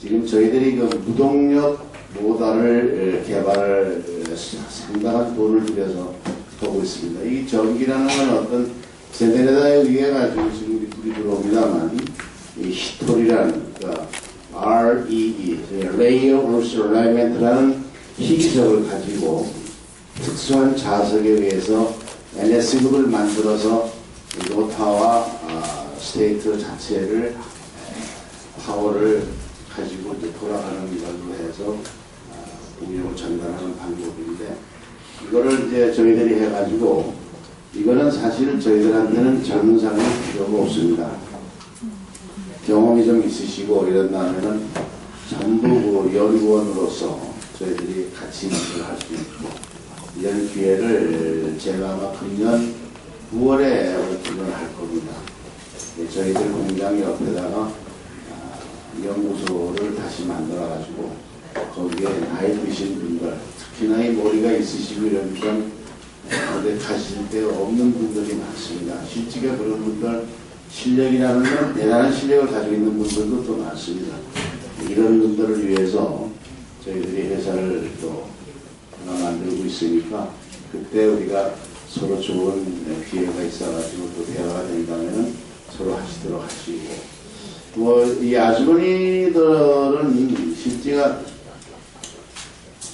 지금 저희들이 그 무동력 모달을 개발을 상당한 돈을 들여서 하고 있습니다. 이 전기라는 건 어떤 세대에다 의해 가지고 지금 불이 들어옵니다만 이 히톨이라는 그러니까 REE, Layer Earth Alignment라는 희귀석을 가지고 특수한 자석에 의해서 NS급을 만들어서 로타와 스테이트 자체를 파워를 가지고 이제 돌아가는 걸로 해서 공력을 전달하는 방법인데 이거를 이제 저희들이 해가지고 이거는 사실 저희들한테는 젊은 사람이 필요가 없습니다. 경험이 좀 있으시고 이런다면은 전부 그 연구원으로서 저희들이 같이 일을 할 수 있고 이런 기회를 제가 아마 금년 9월에 오픈을 할 겁니다. 저희들 공장 옆에다가 연구소를 다시 만들어가지고 거기에 나이 드신 분들 특히나 이 머리가 있으시고 이런 좀 어디 가실 데 없는 분들이 많습니다. 실제가 그런 분들 실력이라는 건 대단한 실력을 가지고 있는 분들도 또 많습니다. 이런 분들을 위해서 저희들이 회사를 또 하나 만들고 있으니까 그때 우리가 서로 좋은 기회가 있어가지고 또 대화가 된다면 서로 하시도록 하시고 이 아주머니들은 실제가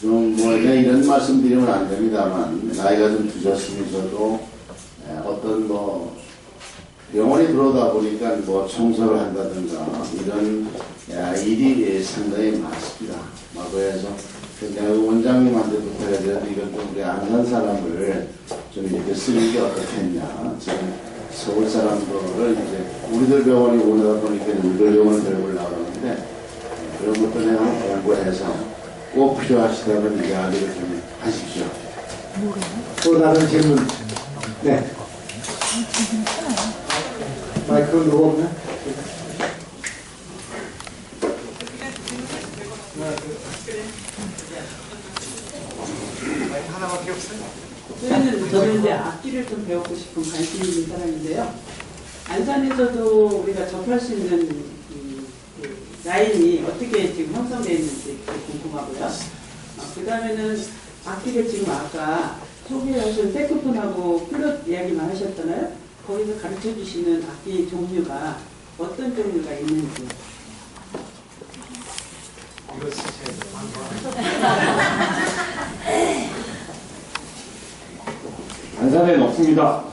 좀 그냥 이런 말씀 드리면 안 됩니다만 나이가 좀 드셨으면서도 어떤 병원에 들어오다 보니까 청소를 한다든가 이런 일이 상당히 많습니다. 그래서 내가 원장님한테 부탁해서 이건 좀 우리 안산 사람을 좀 이렇게 쓰는 게 어떻겠냐. 지금 서울 사람들을 이제 우리들 병원이 오다 보니까 우리들 병원을 데리고 나가는데 그런 것도 내가 공부해서 꼭 필요하시다면 이야기를 좀 하십시오.
또 다른 질문. 네. 마이크로 누구 없나?
저는 이제 악기를 좀 배우고 싶은 관심이 있는 사람인데요. 안산에서도 우리가 접할 수 있는 그 라인이 어떻게 지금 형성되어 있는지 궁금하고요. 그 다음에는 악기를 지금 아까 소개하신 색소폰하고 플룻 이야기만 하셨잖아요. 거기서 가르쳐 주시는 악기 종류가 어떤 종류가 있는지.
안산에는 없습니다.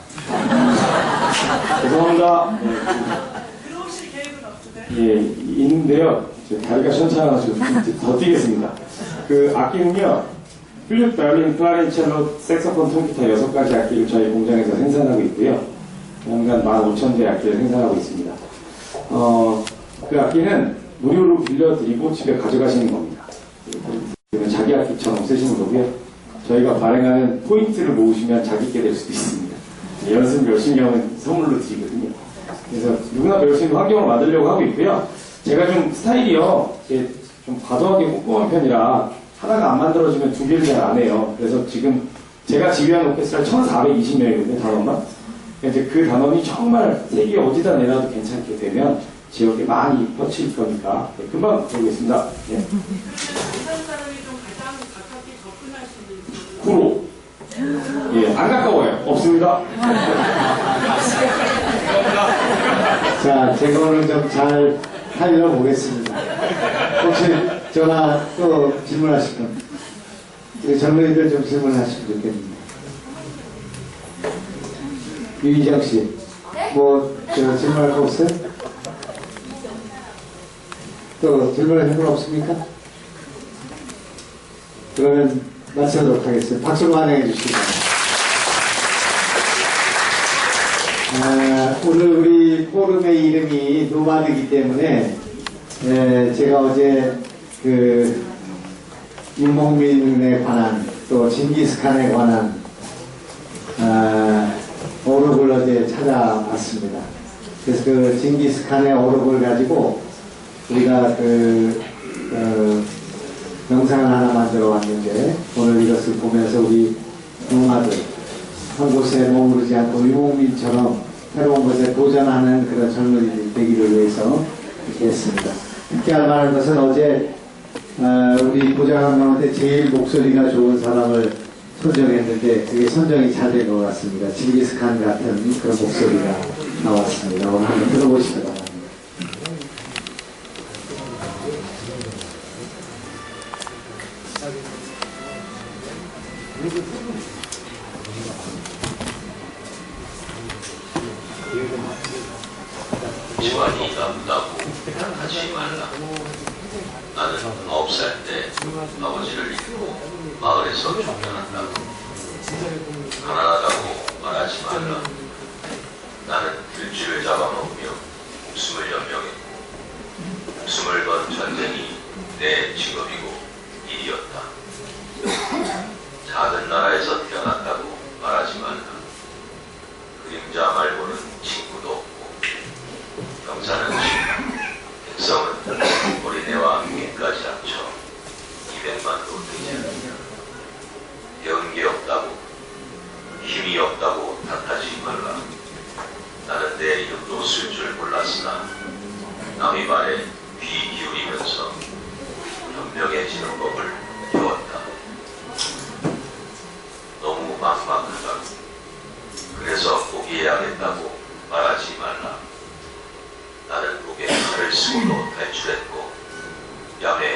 죄송합니다.
들어오실 계획은 없으세요?
예, 있는데요. 다리가 시원찮아가지고 더 뛰겠습니다. 그 악기는요, 플룻, 바이올린, 클라리넷, 첼로, 색소폰, 통기타 6가지 악기를 저희 공장에서 생산하고 있고요. 연간 15,000대 악기를 생산하고 있습니다. 그 악기는 무료로 빌려드리고 집에 가져가시는 겁니다. 자기 악기처럼 쓰시는 거고요. 저희가 발행하는 포인트를 모으시면 자기께 될 수도 있습니다. 연습 열심히 하면 선물로 드리거든요. 그래서 누구나 배울 수 있는 환경을 만들려고 하고 있고요. 제가 좀 스타일이요, 좀 과도하게 꼼꼼한 편이라 하나가 안 만들어지면 두 개를 잘 안 해요. 그래서 지금 제가 지휘한 오케스트라 1,420명이거든요, 단원만. 이제 그 단원이 정말 세계 어디다 내놔도 괜찮게 되면 지역에 많이 뻗칠 거니까 금방 보겠습니다. 예.
부산 사람이 좀 가장 가깝게 접근할 수 있는
구로. 예, 안 가까워요. 없습니다.
자, 제가 오늘 좀 잘 하려고 보겠습니다. 혹시 전화 또 질문하실 분? 우리 젊은이들 좀 질문하시면 좋겠는데. 유희정 씨, 질문할 거 없어요? 또 질문할 분 없습니까? 그러면 마치도록 하겠습니다. 박수로 환영해 주시기 바랍니다. 오늘 우리 포럼의 이름이 노마드이기 때문에 제가 어제 그 유목민에 관한 또 징기스칸에 관한 어록을 어제 찾아봤습니다. 그래서 그 징기스칸의 어록을 가지고 우리가 영상을 하나 만들어 왔는데 오늘 이것을 보면서 우리 노마드 한 곳에 머무르지 않고 유목민처럼 새로운 것에 도전하는 그런 젊은이들이 되기를 위해서 이렇게 했습니다. 특히 할 만한 것은 어제 우리 보좌관 가운데 제일 목소리가 좋은 사람을 선정했는데 그게 선정이 잘 된 것 같습니다. 징기스칸 같은 그런 목소리가 나왔습니다. 오늘 한번 들어보시기 바랍니다.
집안이 나쁘다고 하지 말라. 나는 9살 때 아버지를 잃고 마을에서 쫓겨났다고. 가난하다고 말하지 말라. 나는 들쥐를 잡아먹으며 목숨을 연명했고 목숨을 건 전쟁이 내 직업이고 일이었다. 작은 나라에서 태어났다고 말하지 말라. 그림자 말고는 친구도 없고 병사는 백성은 어린애와 함께까지 합쳐 200만도 되지 않느냐. 연기 없다고 힘이 없다고 탓하지 말라. 나는 내 이름도 쓸 줄 몰랐으나 남의 말에 귀 기울이면서 현명해지는 법을 배웠다. 너무 막막하다고 그래서 포기해야겠다고 말하지 말라. 나는 목에 칼을 쓰고도 탈출했고 야매